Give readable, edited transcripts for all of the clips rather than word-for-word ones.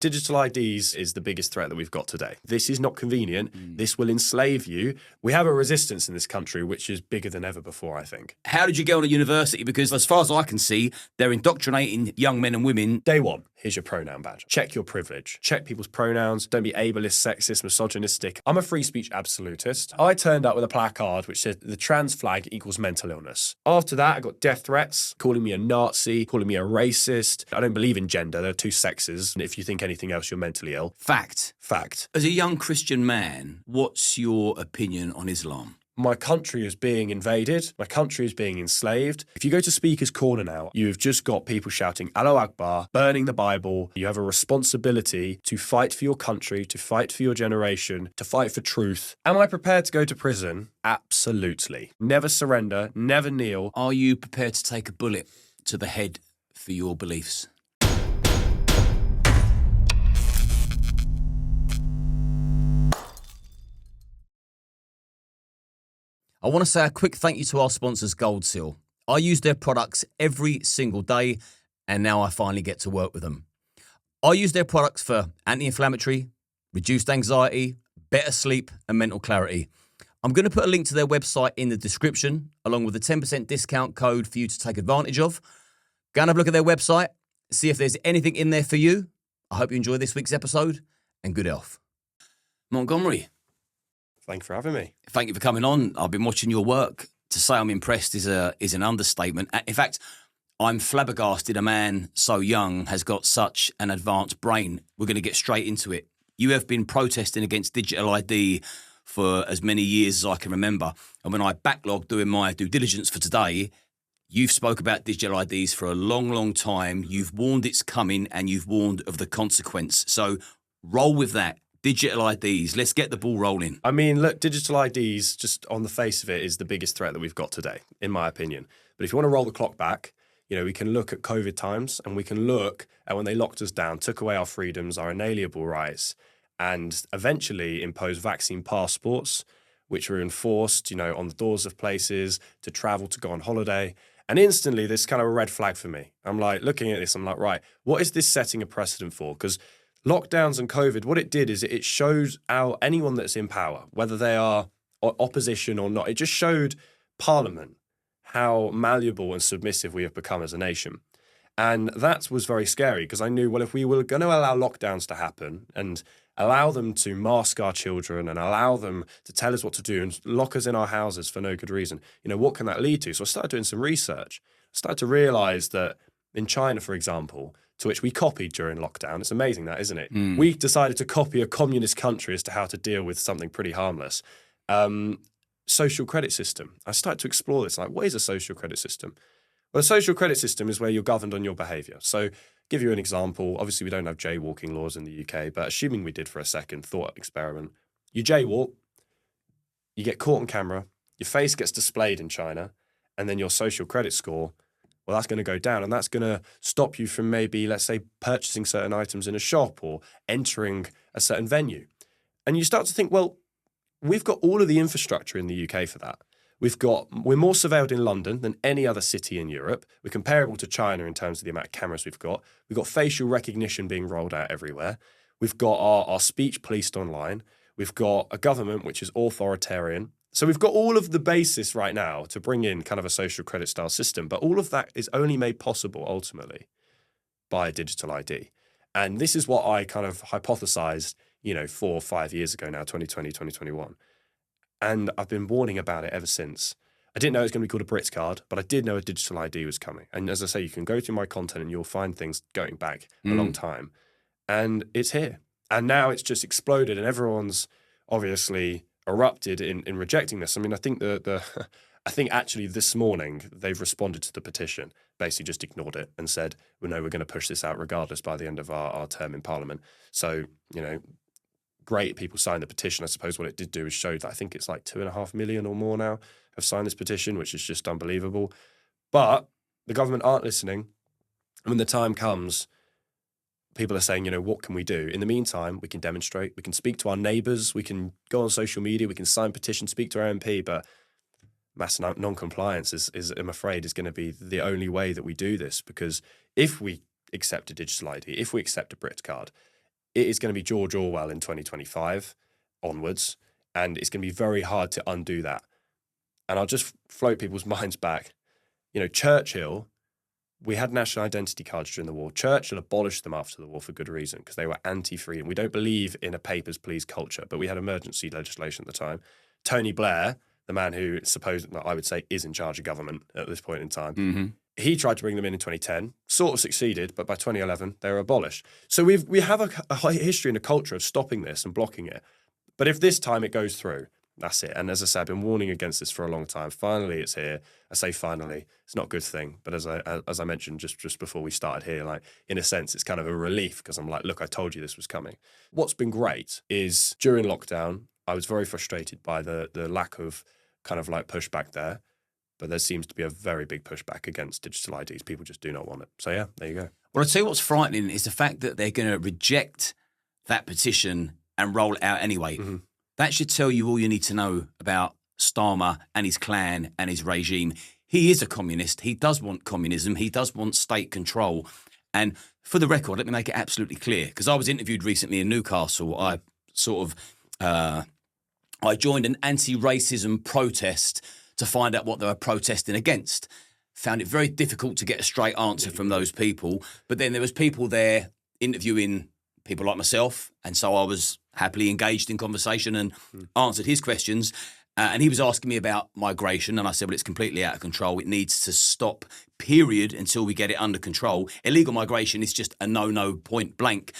Digital IDs is the biggest threat that we've got today. This is not convenient. This will enslave you. We have a resistance in this country which is bigger than ever before, I think. How did you go on at university? Because as far as I can see, they're indoctrinating young men and women. Day one, here's your pronoun badge. Check your privilege. Check people's pronouns. Don't be ableist, sexist, misogynistic. I'm a free speech absolutist. I turned up with a placard which said the trans flag equals mental illness. After that, I got death threats, calling me a Nazi, calling me a racist. I don't believe in gender. There are two sexes. And if you think anything else, you're mentally ill. Fact. As a young Christian man, what's your opinion on Islam? My country is being invaded. My country is being enslaved. If you go to Speaker's Corner now, you've just got people shouting Allahu Akbar, burning the Bible. You have a responsibility to fight for your country, to fight for your generation, to fight for truth. Am I prepared to go to prison? Absolutely. Never surrender, never kneel. Are you prepared to take a bullet to the head for your beliefs? I want to say a quick thank you to our sponsors, Gold Seal. I use their products every single day, and now I finally get to work with them. I use their products for anti-inflammatory, reduced anxiety, better sleep, and mental clarity. I'm going to put a link to their website in the description, along with a 10% discount code for you to take advantage of. Go and have a look at their website, see if there's anything in there for you. I hope you enjoy this week's episode, and good health. Montgomery. Thank you for having me. Thank you for coming on. I've been watching your work. To say I'm impressed is an understatement. In fact, I'm flabbergasted a man so young has got such an advanced brain. We're going to get straight into it. You have been protesting against digital ID for as many years as I can remember. And when I backlogged doing my due diligence for today, you've spoke about digital IDs for a long, long time. You've warned it's coming and you've warned of the consequence. So roll with that. Digital IDs, let's get the ball rolling. I mean, look, digital IDs, just on the face of it, is the biggest threat that we've got today, in my opinion. But if you want to roll the clock back, we can look at COVID times and we can look at when they locked us down, took away our freedoms, our inalienable rights, and eventually imposed vaccine passports, which were enforced, on the doors of places to travel, to go on holiday. And instantly, this kind of a red flag for me. I'm like, looking at this, I'm like, right, what is this setting a precedent for? Because lockdowns and COVID, what it did is it showed anyone that's in power, whether they are opposition or not, it just showed Parliament how malleable and submissive we have become as a nation. And that was very scary because I knew, well, if we were going to allow lockdowns to happen and allow them to mask our children and allow them to tell us what to do and lock us in our houses for no good reason, what can that lead to? So I started doing some research. I started to realize that in China, for example, to which we copied during lockdown. It's amazing that, isn't it? We decided to copy a communist country as to how to deal with something pretty harmless. Social credit system. I started to explore this. Like, what is a social credit system? Well, a social credit system is where you're governed on your behaviour. So, give you an example. Obviously, we don't have jaywalking laws in the UK, but assuming we did for a second, thought experiment. You jaywalk, you get caught on camera, your face gets displayed in China, and then your social credit score, well, that's going to go down, and that's going to stop you from maybe, let's say, purchasing certain items in a shop or entering a certain venue. And you start to think, well, we've got all of the infrastructure in the UK for that. We're more surveilled in London than any other city in Europe. We're comparable to China in terms of the amount of cameras we've got. We've got facial recognition being rolled out everywhere. We've got our speech policed online. We've got a government which is authoritarian. So we've got all of the basis right now to bring in kind of a social credit style system, but all of that is only made possible ultimately by a digital ID. And this is what I kind of hypothesized, 4 or 5 years ago now, 2020, 2021. And I've been warning about it ever since. I didn't know it was going to be called a Brits card, but I did know a digital ID was coming. And as I say, you can go through my content and you'll find things going back a long time. And it's here. And now it's just exploded and everyone's obviously erupted in rejecting this. I mean, I think I think actually this morning they've responded to the petition, basically just ignored it and said, well, no, we're going to push this out regardless by the end of our term in Parliament. So, great, people signed the petition. I suppose what it did do is show that I think it's like 2.5 million or more now have signed this petition, which is just unbelievable. But the government aren't listening. And when the time comes, people are saying, what can we do? In the meantime, we can demonstrate, we can speak to our neighbours, we can go on social media, we can sign petitions, speak to our MP, but mass non-compliance is I'm afraid, is going to be the only way that we do this, because if we accept a digital ID, if we accept a Brit card, it is going to be George Orwell in 2025 onwards, and it's going to be very hard to undo that. And I'll just float people's minds back. Churchill, we had national identity cards during the war. Churchill abolished them after the war for good reason, because they were anti-freedom. We don't believe in a papers, please culture, but we had emergency legislation at the time. Tony Blair, the man who I would say is in charge of government at this point in time, he tried to bring them in 2010, sort of succeeded, but by 2011, they were abolished. So we have a history and a culture of stopping this and blocking it. But if this time it goes through, that's it. And as I said, I've been warning against this for a long time. Finally, it's here. I say finally. It's not a good thing. But as I mentioned just before we started here, like, in a sense, it's kind of a relief, because I'm like, look, I told you this was coming. What's been great is during lockdown, I was very frustrated by the lack of kind of like pushback there. But there seems to be a very big pushback against digital IDs. People just do not want it. So yeah, there you go. Well, I'll tell you what's frightening is the fact that they're going to reject that petition and roll it out anyway. That should tell you all you need to know about Starmer and his clan and his regime. He is a communist. He does want communism. He does want state control. And for the record, let me make it absolutely clear, because I was interviewed recently in Newcastle. I joined an anti-racism protest to find out what they were protesting against. Found it very difficult to get a straight answer from those people. But then there was people there interviewing people like myself, and so I was happily engaged in conversation and answered his questions. And he was asking me about migration, and I said, well, it's completely out of control. It needs to stop, period, until we get it under control. Illegal migration is just a no-no, point blank.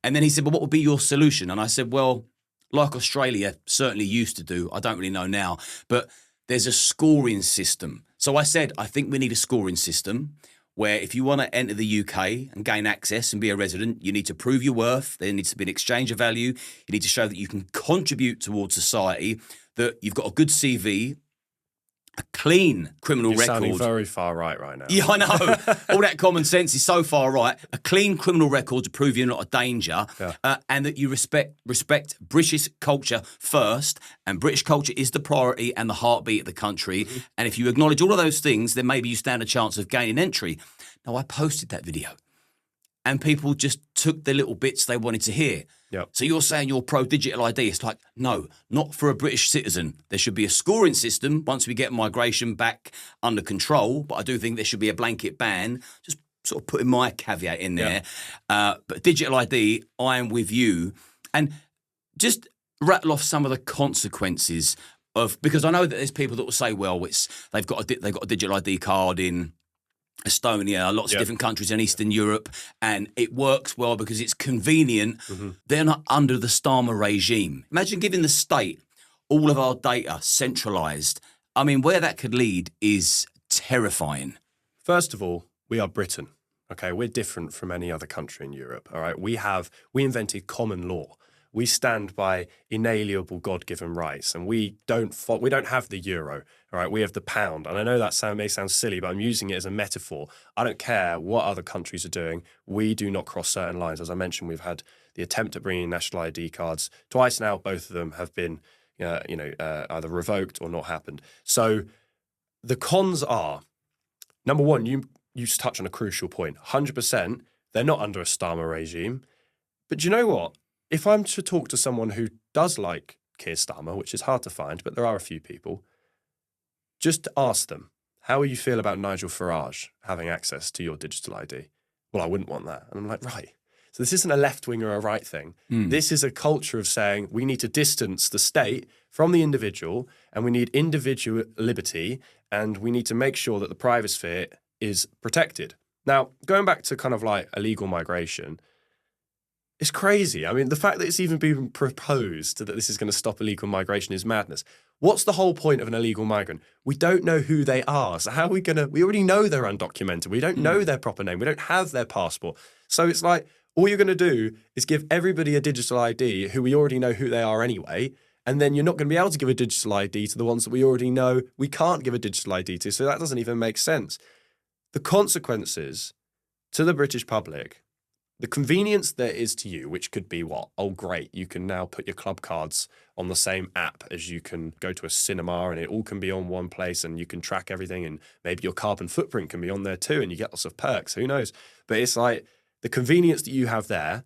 And then he said, well, what would be your solution? And I said, well, like Australia certainly used to do, I don't really know now, but there's a scoring system. So I said, I think we need a scoring system where if you want to enter the UK and gain access and be a resident, you need to prove your worth. There needs to be an exchange of value. You need to show that you can contribute towards society, that you've got a good CV, a clean criminal record. You're sounding very far right now. Yeah, I know. All that common sense is so far right. A clean criminal record to prove you're not a danger, and that you respect British culture first, and British culture is the priority and the heartbeat of the country. And if you acknowledge all of those things, then maybe you stand a chance of gaining entry. Now, I posted that video, and people just took the little bits they wanted to hear. So you're saying you're pro-digital ID. It's like, no, not for a British citizen. There should be a scoring system once we get migration back under control, but I do think there should be a blanket ban, just sort of putting my caveat in there. But digital ID, I am with you. And just rattle off some of the consequences of, because I know that there's people that will say, well, they've got a digital ID card in Estonia, lots of different countries in Eastern Europe, and it works well because it's convenient. They're not under the Starmer regime. Imagine giving the state all of our data centralised. I mean, where that could lead is terrifying. First of all, we are Britain. Okay, we're different from any other country in Europe. All right, we invented common law. We stand by inalienable God-given rights, and we don't have the euro. All right, we have the pound. And I know that may sound silly, but I'm using it as a metaphor. I don't care what other countries are doing. We do not cross certain lines. As I mentioned, we've had the attempt at bringing national ID cards twice now. Both of them have been, either revoked or not happened. So the cons are, number one, you touch on a crucial point. 100%, they're not under a Starmer regime. But do you know what? If I'm to talk to someone who does like Keir Starmer, which is hard to find, but there are a few people, just ask them, how will you feel about Nigel Farage having access to your digital ID? Well, I wouldn't want that. And I'm like, right. So this isn't a left wing or a right thing. This is a culture of saying we need to distance the state from the individual, and we need individual liberty, and we need to make sure that the private sphere is protected. Now, going back to kind of like illegal migration, it's crazy. I mean, the fact that it's even been proposed that this is going to stop illegal migration is madness. What's the whole point of an illegal migrant? We don't know who they are. So how are we going to... We already know they're undocumented. We don't know their proper name. We don't have their passport. So it's like, all you're going to do is give everybody a digital ID who we already know who they are anyway, and then you're not going to be able to give a digital ID to the ones that we already know we can't give a digital ID to. So that doesn't even make sense. The consequences to the British public... The convenience there is to you, which could be what? Oh, great. You can now put your club cards on the same app as you can go to a cinema, and it all can be on one place, and you can track everything, and maybe your carbon footprint can be on there too, and you get lots of perks. Who knows? But it's like the convenience that you have there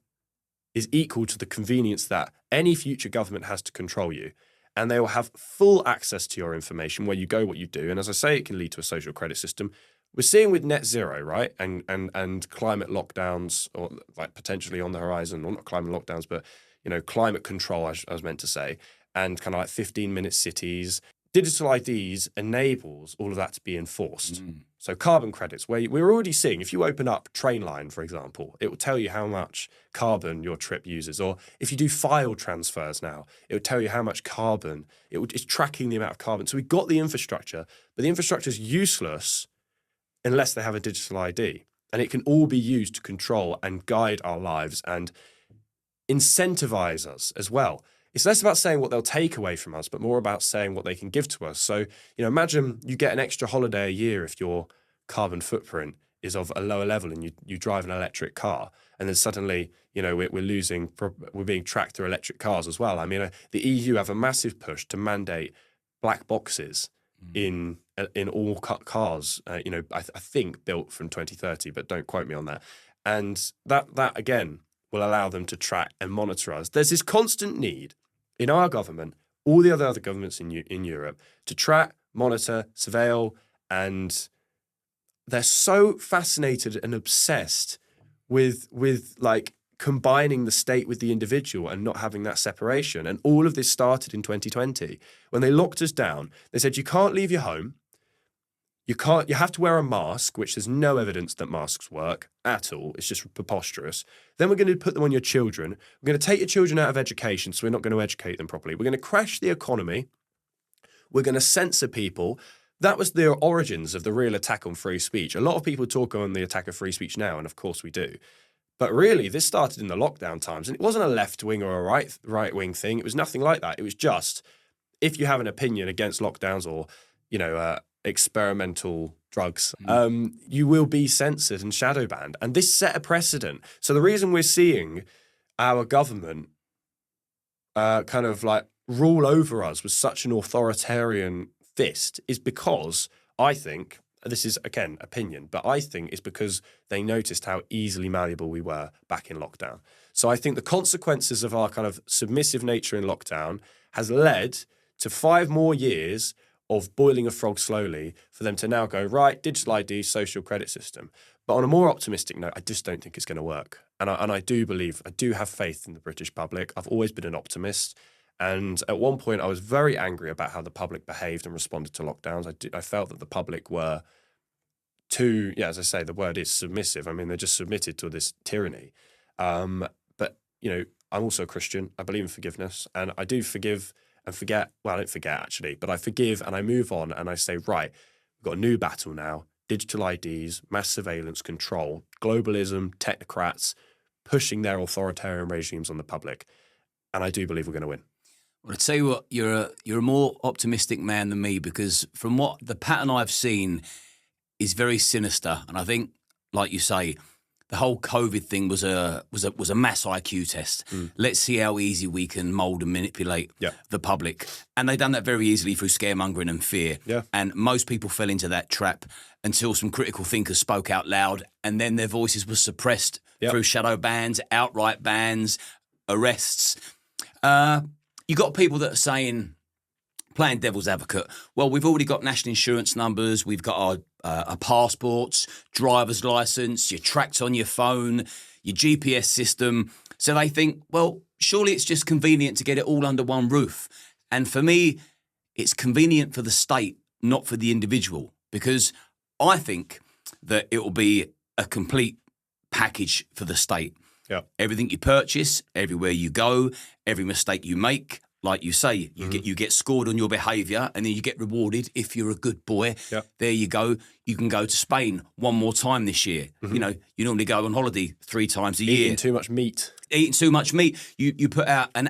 is equal to the convenience that any future government has to control you. And they will have full access to your information, where you go, what you do. And as I say, it can lead to a social credit system. We're seeing with net zero, right? And climate lockdowns, or like potentially on the horizon, or not climate lockdowns, but, you know, climate control, I was meant to say, and kind of like 15-minute cities. Digital IDs enables all of that to be enforced. So carbon credits, where we're already seeing, if you open up Trainline, for example, it will tell you how much carbon your trip uses. Or if you do file transfers now, it will tell you how much carbon, it's tracking the amount of carbon. So we've got the infrastructure, but the infrastructure is useless unless they have a digital ID. And it can all be used to control and guide our lives and incentivize us as well. It's less about saying what they'll take away from us, but more about saying what they can give to us. So, you know, imagine you get an extra holiday a year if your carbon footprint is of a lower level and you drive an electric car. And then suddenly, you know, we're being tracked through electric cars as well. I mean, the EU have a massive push to mandate black boxes in all cars, you know, I think built from 2030, but don't quote me on that. And that again will allow them to track and monitor us. There's this constant need in our government, all the other governments in Europe, to track, monitor, surveil, and they're so fascinated and obsessed with like combining the state with the individual and not having that separation. And all of this started in 2020 when they locked us down. They said, you can't leave your home. You have to wear a mask, which there's no evidence that masks work at all. It's just preposterous. Then we're going to put them on your children. We're going to take your children out of education, so we're not going to educate them properly. We're going to crash the economy. We're going to censor people. That was the origins of the real attack on free speech. A lot of people talk on the attack of free speech now, and of course we do. But really, this started in the lockdown times, and it wasn't a left-wing or a right-wing thing. It was nothing like that. It was just, if you have an opinion against lockdowns or, you know, experimental drugs, you will be censored and shadow banned. And this set a precedent. So the reason we're seeing our government kind of like rule over us with such an authoritarian fist is because I think, this is, again, opinion, but I think it's because they noticed how easily malleable we were back in lockdown. So I think the consequences of our kind of submissive nature in lockdown has led to 5 more years of boiling a frog slowly for them to now go, right, digital ID, social credit system. But on a more optimistic note, I just don't think it's going to work. And I do have faith in the British public. I've always been an optimist. And at one point, I was very angry about how the public behaved and responded to lockdowns. I felt that the public were too, as I say, the word is submissive. I mean, they're just submitted to this tyranny. But, you know, I'm also a Christian. I believe in forgiveness. And I do forgive and forget. Well, I don't forget, actually. But I forgive and I move on and I say, right, we've got a new battle now. Digital IDs, mass surveillance, control, globalism, technocrats pushing their authoritarian regimes on the public. And I do believe we're going to win. Well, I tell you what, you're a more optimistic man than me, because from what the pattern I've seen is very sinister, and I think, like you say, the whole COVID thing was a mass IQ test. Let's see how easy we can mould and manipulate the public, and they've done that very easily through scaremongering and fear. And most people fell into that trap until some critical thinkers spoke out loud, and then their voices were suppressed through shadow bans, outright bans, arrests. You got people that are saying, playing devil's advocate, well, we've already got national insurance numbers, we've got our passports, driver's license, you're tracked on your phone, your GPS system. So they think, well, surely it's just convenient to get it all under one roof. And for me, it's convenient for the state, not for the individual, because I think that it will be a complete package for the state. Everything you purchase, everywhere you go, every mistake you make, like you say, you get scored on your behaviour, and then you get rewarded if you're a good boy. There you go. You can go to Spain one more time this year. You know, you normally go on holiday 3 times a year. Eating too much meat. You put out an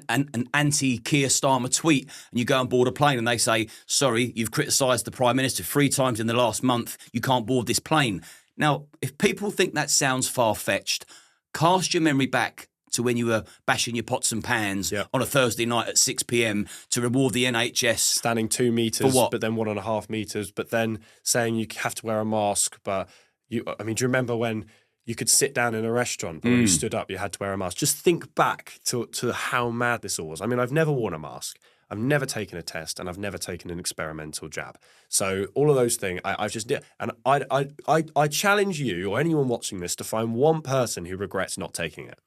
anti-Keir Starmer tweet, and you go on board a plane, and they say, sorry, you've criticised the Prime Minister 3 times in the last month. You can't board this plane. Now, if people think that sounds far-fetched, cast your memory back to when you were bashing your pots and pans on a Thursday night at 6 p.m. to reward the NHS. Standing 2 metres, but then 1.5 metres, but then saying you have to wear a mask. But do you remember when you could sit down in a restaurant, but when you stood up, you had to wear a mask. Just think back to how mad this all was. I mean, I've never worn a mask. I've never taken a test, and I've never taken an experimental jab. So all of those things, I've just did. And I challenge you or anyone watching this to find one person who regrets not taking it.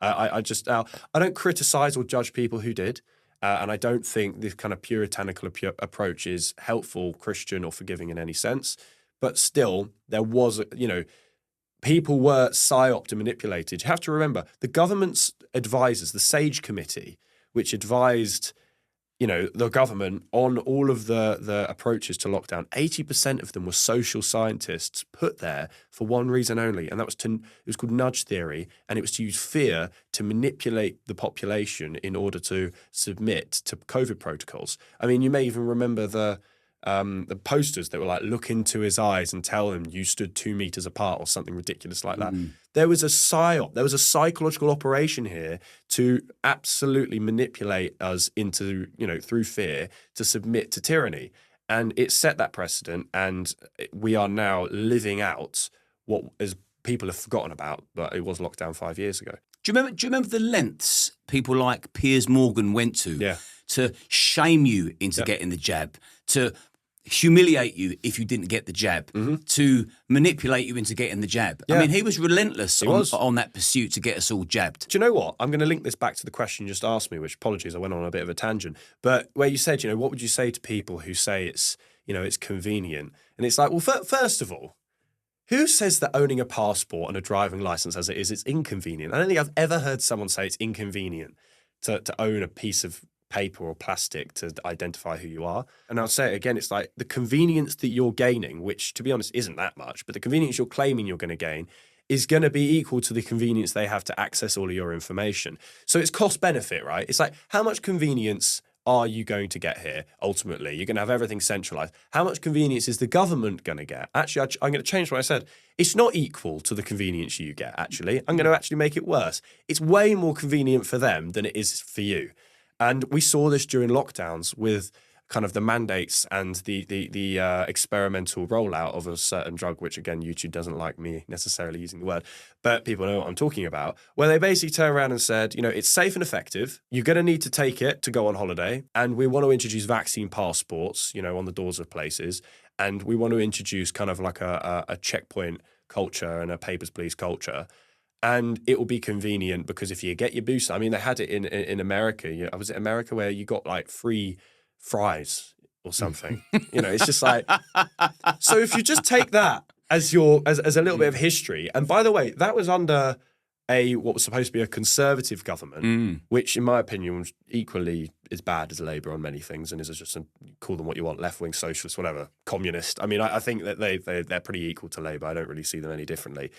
I don't criticize or judge people who did. And I don't think this kind of puritanical approach is helpful, Christian, or forgiving in any sense. But still, there was, people were psyoped and manipulated. You have to remember, the government's advisors, the SAGE committee, which advised, the government on all of the approaches to lockdown, 80% of them were social scientists put there for one reason only, and that was it was called nudge theory, and it was to use fear to manipulate the population in order to submit to COVID protocols. I mean, you may even remember the posters that were like, look into his eyes and tell him you stood 2 meters apart or something ridiculous like that. There was a psyop, there was a psychological operation here to absolutely manipulate us into, through fear to submit to tyranny. And it set that precedent, and we are now living out what is people have forgotten about, but it was locked down 5 years ago. Do you remember the lengths people like Piers Morgan went to shame you into getting the jab, to humiliate you if you didn't get the jab, to manipulate you into getting the jab? I mean, he was relentless on that pursuit to get us all jabbed. Do you know what? I'm going to link this back to the question you just asked me, which, apologies, I went on a bit of a tangent, but where you said, what would you say to people who say it's, it's convenient? And it's like, well, first of all, who says that owning a passport and a driving license as it is, it's inconvenient? I don't think I've ever heard someone say it's inconvenient to own a piece of paper or plastic to identify who you are. And I'll say it again, it's like the convenience that you're gaining, which to be honest isn't that much, but the convenience you're claiming you're going to gain is going to be equal to the convenience they have to access all of your information. So it's cost benefit, right? It's like, how much convenience are you going to get here? Ultimately, you're going to have everything centralized. How much convenience is the government going to get? Actually, I'm going to change what I said. It's not equal to the convenience you get, actually. I'm going to actually make it worse. It's way more convenient for them than it is for you. And we saw this during lockdowns with kind of the mandates and the experimental rollout of a certain drug, which again, YouTube doesn't like me necessarily using the word, but people know what I'm talking about, where they basically turn around and said, it's safe and effective. You're going to need to take it to go on holiday. And we want to introduce vaccine passports, on the doors of places. And we want to introduce kind of like a checkpoint culture and a papers, please culture. And it will be convenient because if you get your booster, I mean, they had it in America. Was it America where you got like free fries or something? It's just like, so if you just take that as as a little bit of history, and by the way, that was under what was supposed to be a conservative government, which in my opinion was equally as bad as Labour on many things, and is just call them what you want, left-wing, socialist, whatever, communist. I mean, I think that they're pretty equal to Labour. I don't really see them any differently.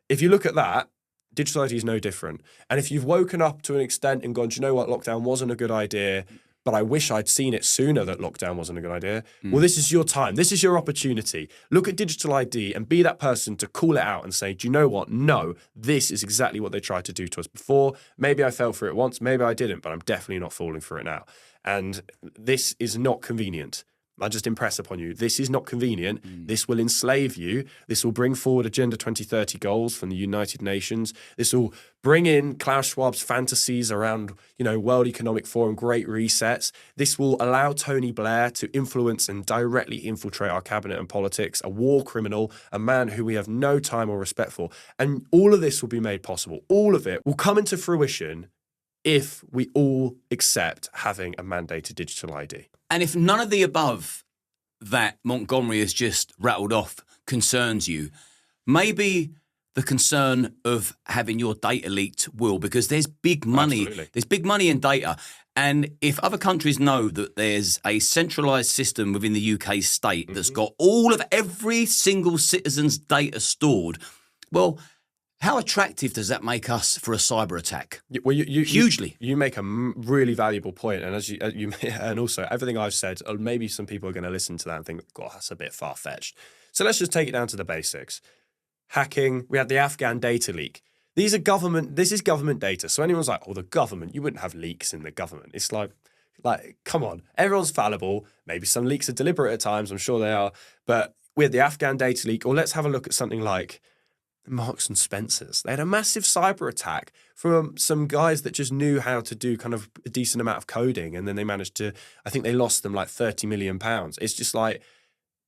If you look at that, digital ID is no different. And if you've woken up to an extent and gone, do you know what, lockdown wasn't a good idea, but I wish I'd seen it sooner that lockdown wasn't a good idea, well, this is your time. This is your opportunity. Look at digital ID and be that person to call it out and say, do you know what? No, this is exactly what they tried to do to us before. Maybe I fell for it once, maybe I didn't, but I'm definitely not falling for it now. And this is not convenient. I just impress upon you, this is not convenient. This will enslave you. This will bring forward Agenda 2030 goals from the United Nations. This will bring in Klaus Schwab's fantasies around, World Economic Forum, great resets. This will allow Tony Blair to influence and directly infiltrate our cabinet and politics, a war criminal, a man who we have no time or respect for. And all of this will be made possible. All of it will come into fruition if we all accept having a mandated digital ID. And if none of the above that Montgomery has just rattled off concerns you, maybe the concern of having your data leaked will, because there's big money. Absolutely. There's big money in data. And if other countries know that there's a centralised system within the UK state that's got all of every single citizen's data stored, well, how attractive does that make us for a cyber attack? Well, hugely. You make a really valuable point, and and also everything I've said, maybe some people are going to listen to that and think, "God, that's a bit far fetched." So let's just take it down to the basics. Hacking. We had the Afghan data leak. This is government data. So anyone's like, "Oh, the government. You wouldn't have leaks in the government." It's like, come on. Everyone's fallible. Maybe some leaks are deliberate at times. I'm sure they are. But we had the Afghan data leak. Or let's have a look at something like Marks and Spencers. They had a massive cyber attack from some guys that just knew how to do kind of a decent amount of coding. And then they managed to, I think they lost them like £30 million. It's just like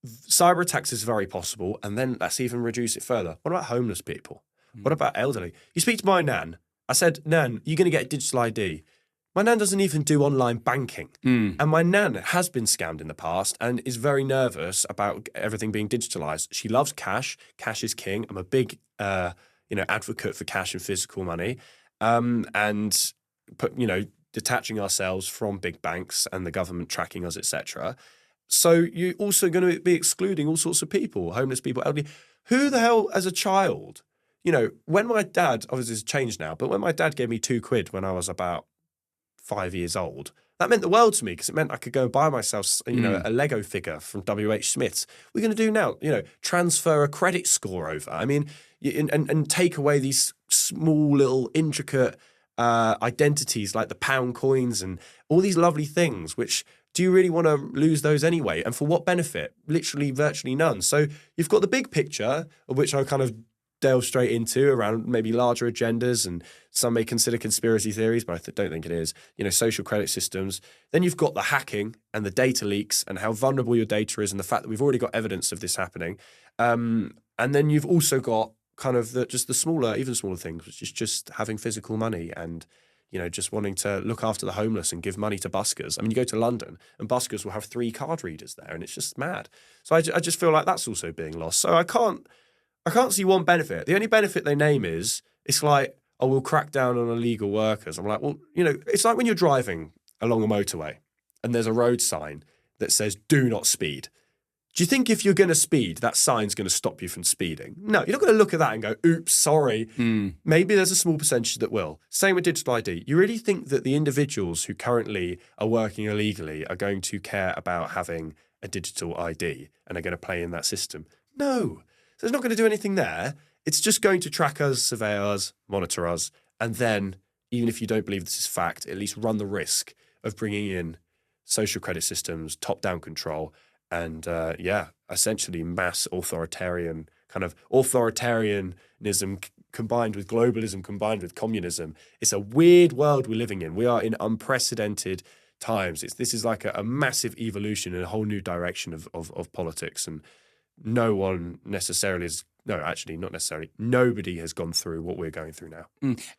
cyber attacks is very possible. And then let's even reduce it further. What about homeless people? What about elderly? You speak to my nan. I said, Nan, you're going to get a digital ID. My nan doesn't even do online banking. And my nan has been scammed in the past and is very nervous about everything being digitalised. She loves cash. Cash is king. I'm a big, advocate for cash and physical money. Detaching ourselves from big banks and the government tracking us, etc. So you're also going to be excluding all sorts of people, homeless people, elderly. Who the hell, as a child, when my dad, obviously it's changed now, but when my dad gave me £2 when I was about 5 years old, that meant the world to me because it meant I could go and buy myself, a Lego figure from W.H. Smith's. We're going to do now, transfer a credit score over. I mean, and take away these small little intricate identities like the pound coins and all these lovely things, which do you really want to lose those anyway? And for what benefit? Literally, virtually none. So you've got the big picture, of which I kind of delve straight into around maybe larger agendas, and some may consider conspiracy theories, but I don't think it is, social credit systems. Then you've got the hacking and the data leaks and how vulnerable your data is and the fact that we've already got evidence of this happening. And then you've also got kind of the smaller, even smaller things, which is just having physical money and, just wanting to look after the homeless and give money to buskers. I mean, you go to London and buskers will have 3 card readers there and it's just mad. So I just feel like that's also being lost. So I can't see one benefit. The only benefit they name is, it's like, oh, we'll crack down on illegal workers. I'm like, well, it's like when you're driving along a motorway and there's a road sign that says, do not speed. Do you think if you're going to speed, that sign's going to stop you from speeding? No, you're not going to look at that and go, oops, sorry. Maybe there's a small percentage that will. Same with digital ID. You really think that the individuals who currently are working illegally are going to care about having a digital ID and are going to play in that system? No. So it's not going to do anything there. It's just going to track us, survey us, monitor us, and then, even if you don't believe this is fact, at least run the risk of bringing in social credit systems, top-down control, and, essentially mass authoritarianism combined with globalism, combined with communism. It's a weird world we're living in. We are in unprecedented times. This is like a massive evolution in a whole new direction of politics, and no one necessarily is, no, actually not necessarily, nobody has gone through what we're going through now.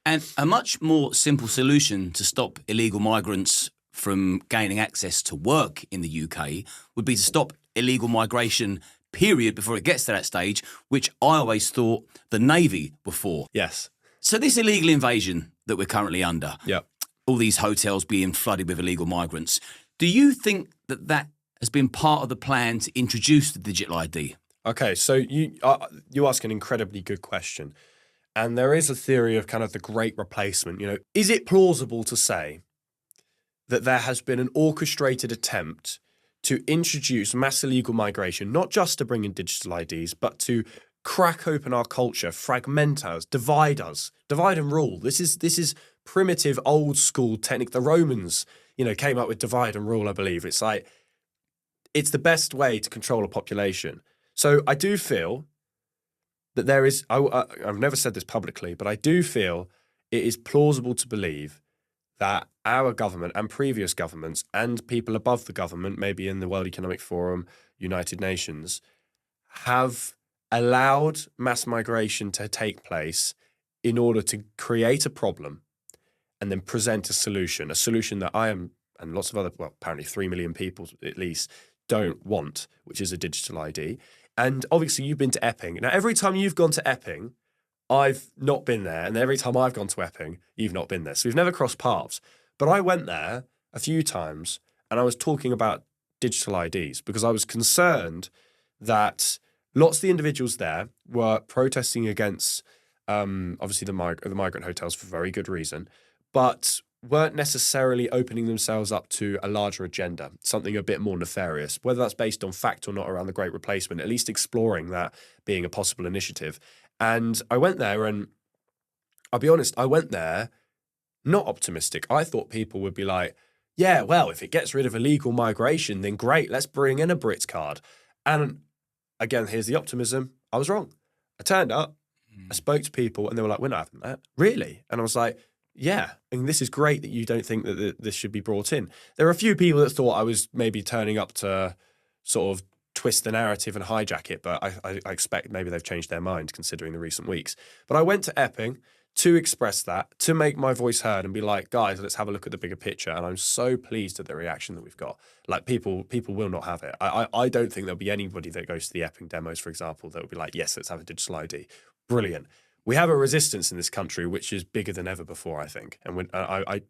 And a much more simple solution to stop illegal migrants from gaining access to work in the UK would be to stop illegal migration, period, before it gets to that stage, which I always thought the Navy were for. Yes. So this illegal invasion that we're currently under, all these hotels being flooded with illegal migrants, do you think that has been part of the plan to introduce the digital ID? Okay, so you ask an incredibly good question. And there is a theory of kind of the great replacement. Is it plausible to say that there has been an orchestrated attempt to introduce mass illegal migration, not just to bring in digital IDs, but to crack open our culture, fragment us, divide and rule? This is primitive, old school technique. The Romans, came up with divide and rule, I believe. It's like, it's the best way to control a population. So I do feel that there is, I've never said this publicly, but I do feel it is plausible to believe that our government and previous governments and people above the government, maybe in the World Economic Forum, United Nations, have allowed mass migration to take place in order to create a problem and then present a solution that I am, and lots of other, apparently 3 million people at least, don't want, which is a digital ID. And obviously you've been to Epping. Now, every time you've gone to Epping, I've not been there. And every time I've gone to Epping, you've not been there. So we've never crossed paths. But I went there a few times and I was talking about digital IDs because I was concerned that lots of the individuals there were protesting against, obviously, the migrant hotels for very good reason, but weren't necessarily opening themselves up to a larger agenda, something a bit more nefarious, whether that's based on fact or not around the Great Replacement, at least exploring that being a possible initiative. And I went there and I'll be honest, I went there not optimistic. I thought people would be like, yeah, well, if it gets rid of illegal migration, then great, let's bring in a Brits card. And again, here's the optimism. I was wrong. I turned up I spoke to people and they were like, we're not having that. Really? And I was like, yeah. And this is great that you don't think that this should be brought in. There are a few people that thought I was maybe turning up to sort of twist the narrative and hijack it, but I expect maybe they've changed their mind considering the recent weeks. But I went to Epping to express that, to make my voice heard and be like, guys, let's have a look at the bigger picture. And I'm so pleased at the reaction that we've got. Like people will not have it. I don't think there'll be anybody that goes to the Epping demos, for example, that will be like, yes, let's have a digital ID. Brilliant. We have a resistance in this country which is bigger than ever before, I think. And when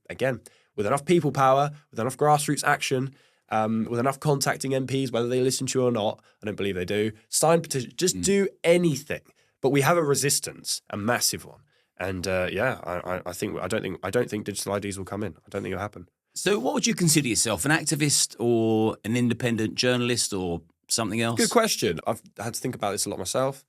again, with enough people power, with enough grassroots action, with enough contacting MPs, whether they listen to you or not, I don't believe they do, sign petitions, just do anything. But we have a resistance, a massive one. And I don't think digital IDs will come in. I don't think it'll happen. So what would you consider yourself, an activist or an independent journalist or something else? Good question. I've had to think about this a lot myself.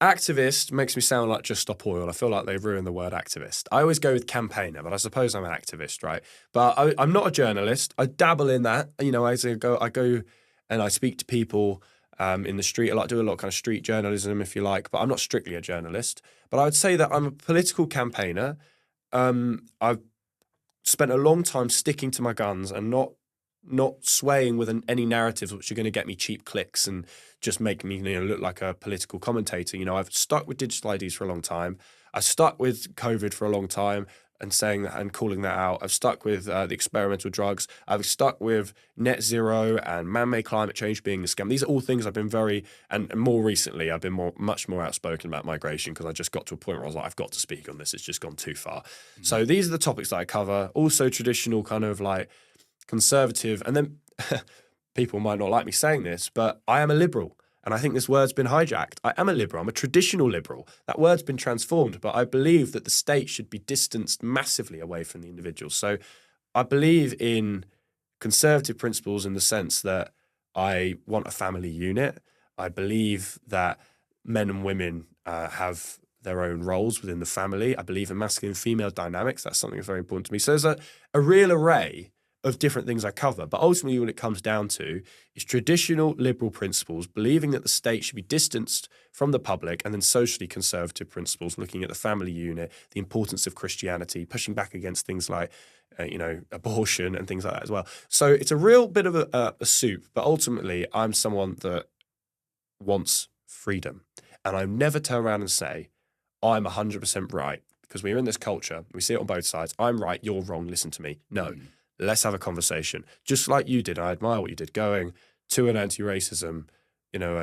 Activist makes me sound like Just Stop Oil. I feel like they've ruined the word activist. I always go with campaigner, but I suppose I'm an activist, right? But I'm not a journalist. I dabble in that. You know, I go and I speak to people in the street. I like do a lot of kind of street journalism, if you like, but I'm not strictly a journalist. But I would say that I'm a political campaigner. I've spent a long time sticking to my guns and not swaying with any narratives which are going to get me cheap clicks and just make me look like a political commentator. You know, I've stuck with digital IDs for a long time. I stuck with COVID for a long time and saying that and calling that out. I've stuck with the experimental drugs. I've stuck with net zero and man-made climate change being a scam. These are all things I've been and more recently, I've been much more outspoken about migration because I just got to a point where I was like, I've got to speak on this. It's just gone too far. Mm-hmm. So these are the topics that I cover. Also traditional kind of like conservative, and then people might not like me saying this, but I am a liberal. And I think this word's been hijacked. I am a liberal. I'm a traditional liberal. That word's been transformed, but I believe that the state should be distanced massively away from the individual. So I believe in conservative principles in the sense that I want a family unit. I believe that men and women have their own roles within the family. I believe in masculine and female dynamics. That's something that's very important to me. So there's a real array of different things I cover. But ultimately what it comes down to is traditional liberal principles, believing that the state should be distanced from the public, and then socially conservative principles, looking at the family unit, the importance of Christianity, pushing back against things like, abortion and things like that as well. So it's a real bit of a soup, but ultimately I'm someone that wants freedom. And I never turn around and say, I'm 100% right, because we're in this culture, we see it on both sides. I'm right, you're wrong, listen to me. No. Let's have a conversation. Just like you did, I admire what you did, going to an anti-racism,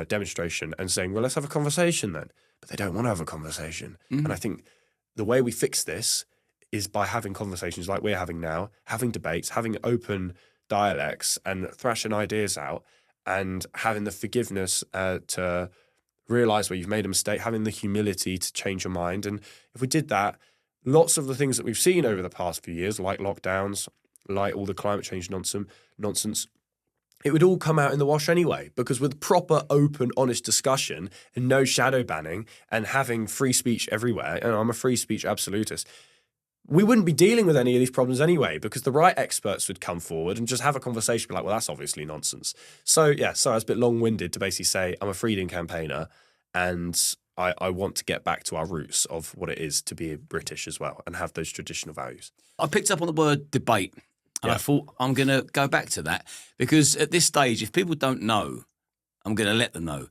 demonstration and saying, well, let's have a conversation then. But they don't want to have a conversation. Mm-hmm. And I think the way we fix this is by having conversations like we're having now, having debates, having open dialects and thrashing ideas out and having the forgiveness to realize where you've made a mistake, having the humility to change your mind. And if we did that, lots of the things that we've seen over the past few years, like lockdowns, like all the climate change nonsense, it would all come out in the wash anyway, because with proper, open, honest discussion and no shadow banning and having free speech everywhere, and I'm a free speech absolutist, we wouldn't be dealing with any of these problems anyway, because the right experts would come forward and just have a conversation, be like, well, that's obviously nonsense. So yeah, sorry, I was a bit long-winded to basically say I'm a freedom campaigner and I want to get back to our roots of what it is to be British as well and have those traditional values. I picked up on the word debate. And I thought I'm going to go back to that because at this stage, if people don't know, I'm going to let them know.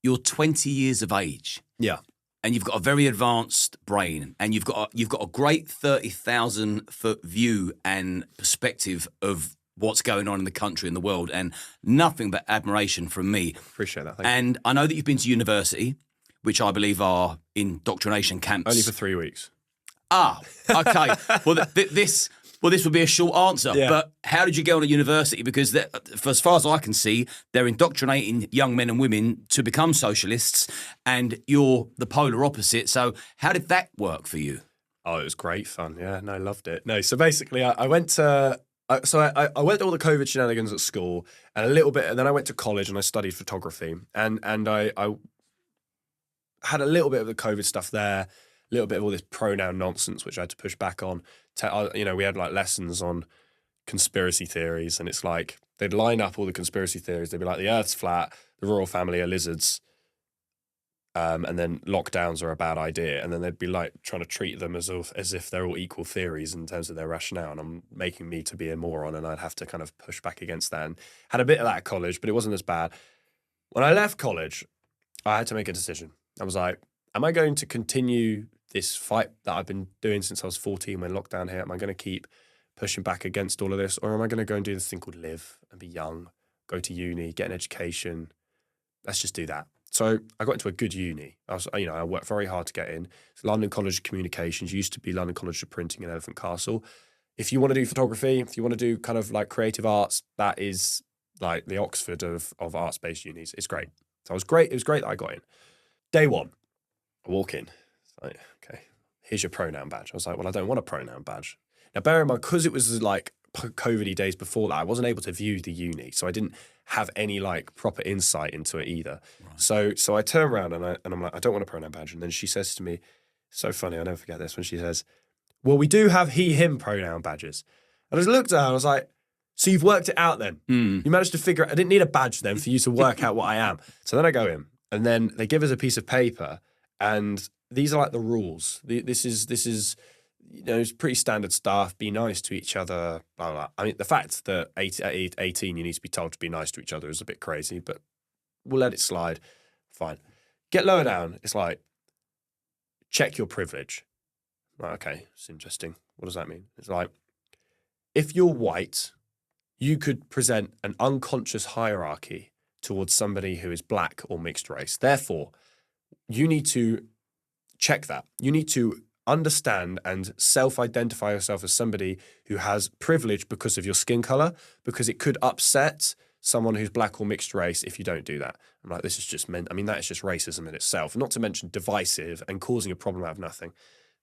You're 20 years of age. Yeah. And you've got a very advanced brain and you've got a great 30,000-foot view and perspective of what's going on in the country and the world, and nothing but admiration from me. Appreciate that. And I know that you've been to university, which I believe are indoctrination camps. Only for 3 weeks. Ah, okay. Well, this would be a short answer, but how did you go to university? Because for as far as I can see, they're indoctrinating young men and women to become socialists, and you're the polar opposite. So how did that work for you? Oh, it was great fun. Yeah, no, I loved it. No, so basically I went to... I went to all the COVID shenanigans at school and a little bit, and then I went to college and I studied photography, and I had a little bit of the COVID stuff there, a little bit of all this pronoun nonsense, which I had to push back on. We had like lessons on conspiracy theories, and it's like they'd line up all the conspiracy theories. They'd be like, the Earth's flat, the royal family are lizards, and then lockdowns are a bad idea, and then they'd be like trying to treat them as if they're all equal theories in terms of their rationale, and I'm making me to be a moron, and I'd have to kind of push back against that. And had a bit of that at college, but it wasn't as bad. When I left college, I had to make a decision. I was like, am I going to continue this fight that I've been doing since I was 14 when lockdown hit? Am I going to keep pushing back against all of this, or am I going to go and do this thing called live and be young, go to uni, get an education? Let's just do that. So I got into a good uni. I worked very hard to get in. It's London College of Communications, used to be London College of Printing in Elephant Castle. If you want to do photography, if you want to do kind of like creative arts, that is like the Oxford of arts-based unis. It's great. So it was great that I got in. Day one, I walk in. It's like, okay, here's your pronoun badge. I was like, well, I don't want a pronoun badge. Now, bear in mind, because it was like COVID-y days before that, I wasn't able to view the uni. So I didn't have any like proper insight into it either. Right. So I turn around and I'm like, I don't want a pronoun badge. And then she says to me, so funny, I'll never forget this, when she says, well, we do have he, him pronoun badges. And I just looked at her and I was like, so you've worked it out then? You managed to figure out, I didn't need a badge then for you to work out what I am. So then I go in and then they give us a piece of paper and these are like the rules. This is it's pretty standard stuff. Be nice to each other, blah, blah. I mean, the fact that at 18 you need to be told to be nice to each other is a bit crazy, but we'll let it slide. Fine. Get lower down. It's like, check your privilege. Right, okay, it's interesting. What does that mean? It's like, if you're white, you could present an unconscious hierarchy towards somebody who is black or mixed race. Therefore, you need to check that. You need to understand and self-identify yourself as somebody who has privilege because of your skin color, because it could upset someone who's black or mixed race if you don't do that. I'm like, this is just that is just racism in itself, not to mention divisive and causing a problem out of nothing.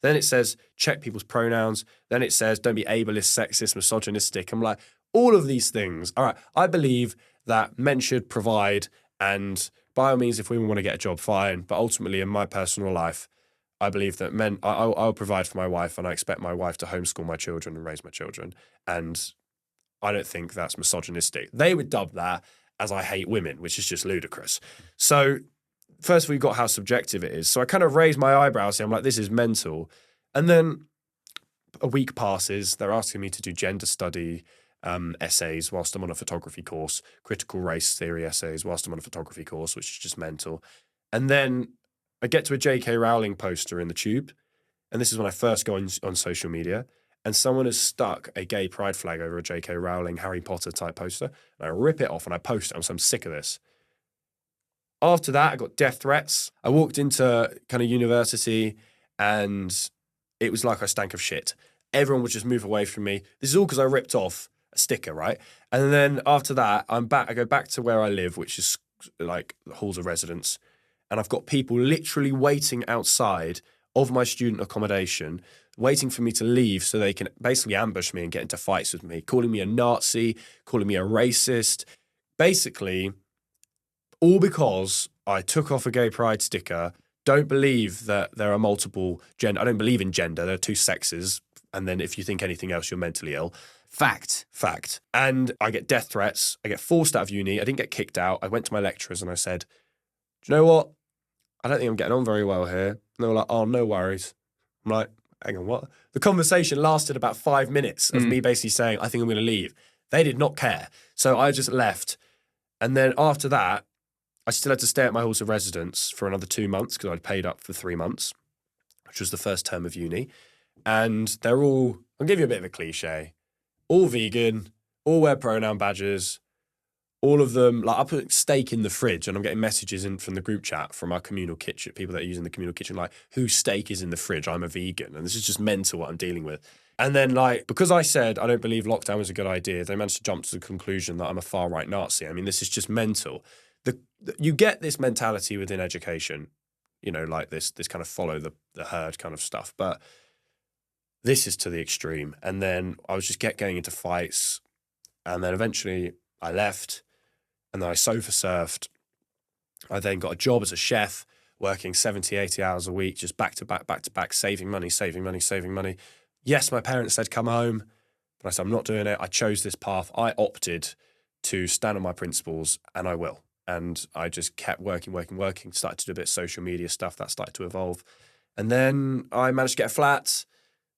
Then it says, check people's pronouns. Then it says, don't be ableist, sexist, misogynistic. I'm like, all of these things. All right, I believe that men should provide, and by all means, if women want to get a job, fine. But ultimately, in my personal life, I believe that men, I'll provide for my wife, and I expect my wife to homeschool my children and raise my children. And I don't think that's misogynistic. They would dub that as I hate women, which is just ludicrous. So first we've got how subjective it is. So I kind of raise my eyebrows and I'm like, this is mental. And then a week passes. They're asking me to do gender study essays whilst I'm on a photography course, critical race theory essays whilst I'm on a photography course, which is just mental. And then I get to a J.K. Rowling poster in the tube, and this is when I first go on social media, and someone has stuck a gay pride flag over a J.K. Rowling Harry Potter type poster, and I rip it off and I post it. I'm sick of this. After that, I got death threats. I walked into kind of university, and it was like I stank of shit. Everyone would just move away from me. This is all because I ripped off a sticker, right? And then after that, I go back to where I live, which is like the halls of residence. And I've got people literally waiting outside of my student accommodation, waiting for me to leave so they can basically ambush me and get into fights with me, calling me a Nazi, calling me a racist. Basically, all because I took off a gay pride sticker, don't believe that there are multiple gender. I don't believe in gender. There are two sexes. And then if you think anything else, you're mentally ill. Fact. And I get death threats. I get forced out of uni. I didn't get kicked out. I went to my lecturers and I said, do you know what? I don't think I'm getting on very well here. And they were like, oh, no worries. I'm like, hang on, what? The conversation lasted about 5 minutes of me basically saying, I think I'm going to leave. They did not care. So I just left. And then after that, I still had to stay at my halls of residence for another 2 months because I'd paid up for 3 months, which was the first term of uni. And they're all, I'll give you a bit of a cliche, all vegan, all wear pronoun badges, all of them, like I put steak in the fridge and I'm getting messages in from the group chat from our communal kitchen, people that are using the communal kitchen, like, whose steak is in the fridge? I'm a vegan. And this is just mental what I'm dealing with. And then like, because I said I don't believe lockdown was a good idea, they managed to jump to the conclusion that I'm a far-right Nazi. I mean, this is just mental. You get this mentality within education, you know, like this kind of follow the herd kind of stuff. But this is to the extreme. And then I was just getting into fights. And then eventually I left. And then I sofa surfed. I then got a job as a chef, working 70, 80 hours a week, just back to back, saving money. Yes, my parents said, come home. But I said, I'm not doing it. I chose this path. I opted to stand on my principles, and I will. And I just kept working, started to do a bit of social media stuff. That started to evolve. And then I managed to get a flat.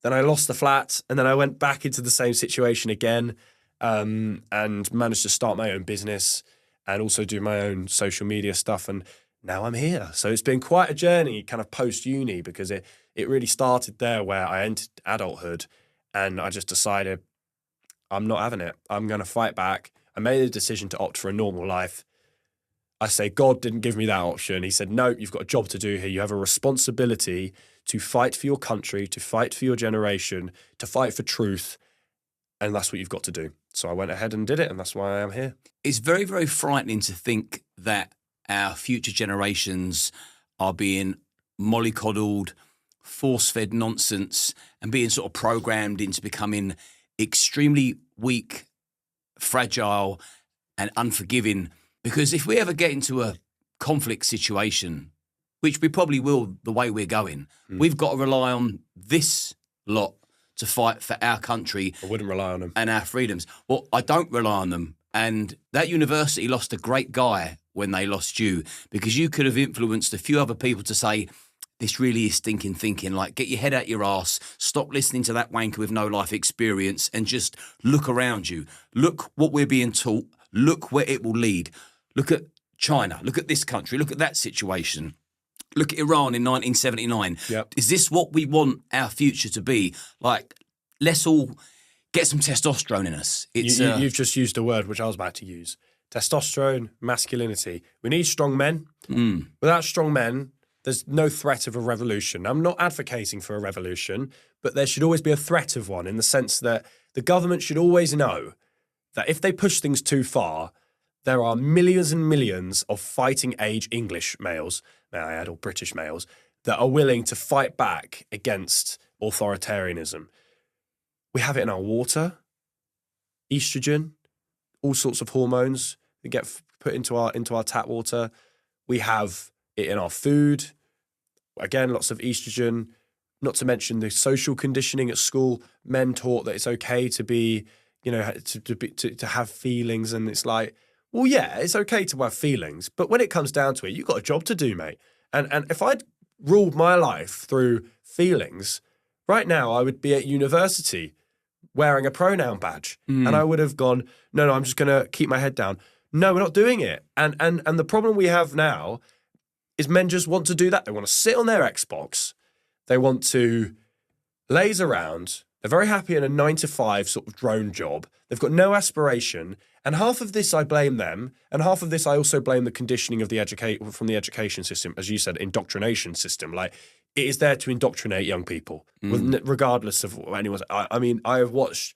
Then I lost the flat. And then I went back into the same situation again, and managed to start my own business and also do my own social media stuff. And now I'm here. So it's been quite a journey kind of post-uni, because it really started there where I entered adulthood and I just decided I'm not having it. I'm going to fight back. I made a decision to opt for a normal life. I say God didn't give me that option. He said, no, you've got a job to do here. You have a responsibility to fight for your country, to fight for your generation, to fight for truth. And that's what you've got to do. So I went ahead and did it, and that's why I am here. It's very, very frightening to think that our future generations are being mollycoddled, force-fed nonsense, and being sort of programmed into becoming extremely weak, fragile, and unforgiving. Because if we ever get into a conflict situation, which we probably will the way we're going, we've got to rely on this lot to fight for our country. I wouldn't rely on them. And our freedoms. Well, I don't rely on them. And that university lost a great guy when they lost you, because you could have influenced a few other people to say, this really is stinking thinking. Like, get your head out your arse, stop listening to that wanker with no life experience, and just look around you. Look what we're being taught. Look where it will lead. Look at China. Look at this country. Look at that situation. Look at Iran in 1979. Yep. Is this what we want our future to be? Like, let's all get some testosterone in us. You've just used a word which I was about to use. Testosterone, masculinity. We need strong men. Without strong men, there's no threat of a revolution. I'm not advocating for a revolution, but there should always be a threat of one, in the sense that the government should always know that if they push things too far, there are millions and millions of fighting age English males, may I add, or British males, that are willing to fight back against authoritarianism. We have it in our water, estrogen, all sorts of hormones that get put into our tap water. We have it in our food. Again, lots of estrogen. Not to mention the social conditioning at school. Men taught that it's okay to be, to have feelings, and it's like, well, yeah, it's okay to have feelings, but when it comes down to it, you've got a job to do, mate. And if I'd ruled my life through feelings, right now I would be at university wearing a pronoun badge, and I would have gone, no, I'm just going to keep my head down. No, we're not doing it. And the problem we have now is men just want to do that. They want to sit on their Xbox. They want to laze around. They're very happy in a 9-to-5 sort of drone job. They've got no aspiration. And half of this I blame them, and half of this I also blame the conditioning of from the education system, as you said, indoctrination system. Like, it is there to indoctrinate young people, regardless of what anyone's. I mean, I have watched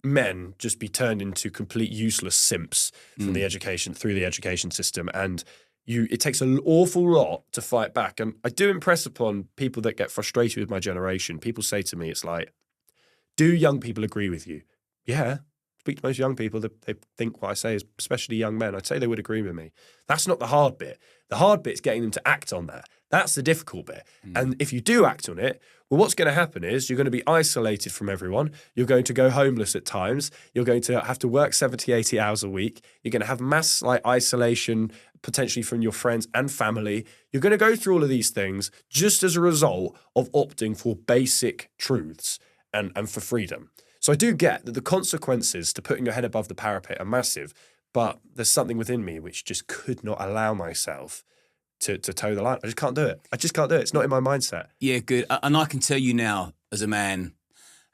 men just be turned into complete useless simps from the education through the education system, and it takes an awful lot to fight back. And I do impress upon people that get frustrated with my generation. People say to me, it's like, do young people agree with you? Yeah. Speak to most young people, they think what I say is, especially young men, I'd say they would agree with me. That's not the hard bit. The hard bit is getting them to act on that. That's the difficult bit. And if you do act on it, well, what's going to happen is you're going to be isolated from everyone. You're going to go homeless at times. You're going to have to work 70, 80 hours a week. You're going to have mass isolation, potentially from your friends and family. You're going to go through all of these things just as a result of opting for basic truths and for freedom. So I do get that the consequences to putting your head above the parapet are massive, but there's something within me which just could not allow myself to toe the line. I just can't do it. It's not in my mindset. Yeah, good. And I can tell you now, as a man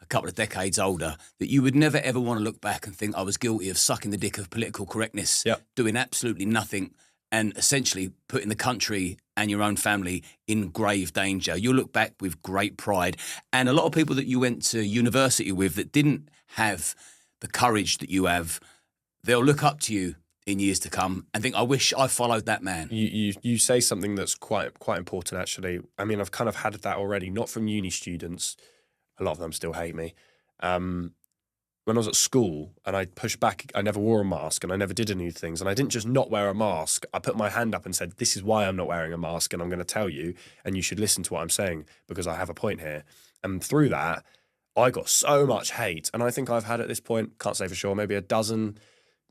a couple of decades older, that you would never, ever want to look back and think I was guilty of sucking the dick of political correctness, doing absolutely nothing, and essentially putting the country and your own family in grave danger. You'll look back with great pride. And a lot of people that you went to university with that didn't have the courage that you have, they'll look up to you in years to come and think, I wish I followed that man. You say something that's quite important, actually. I mean, I've kind of had that already, not from uni students. A lot of them still hate me. When I was at school and I pushed back, I never wore a mask and I never did any things. And I didn't just not wear a mask. I put my hand up and said, this is why I'm not wearing a mask, and I'm going to tell you, and you should listen to what I'm saying because I have a point here. And through that, I got so much hate. And I think I've had at this point, can't say for sure, maybe a dozen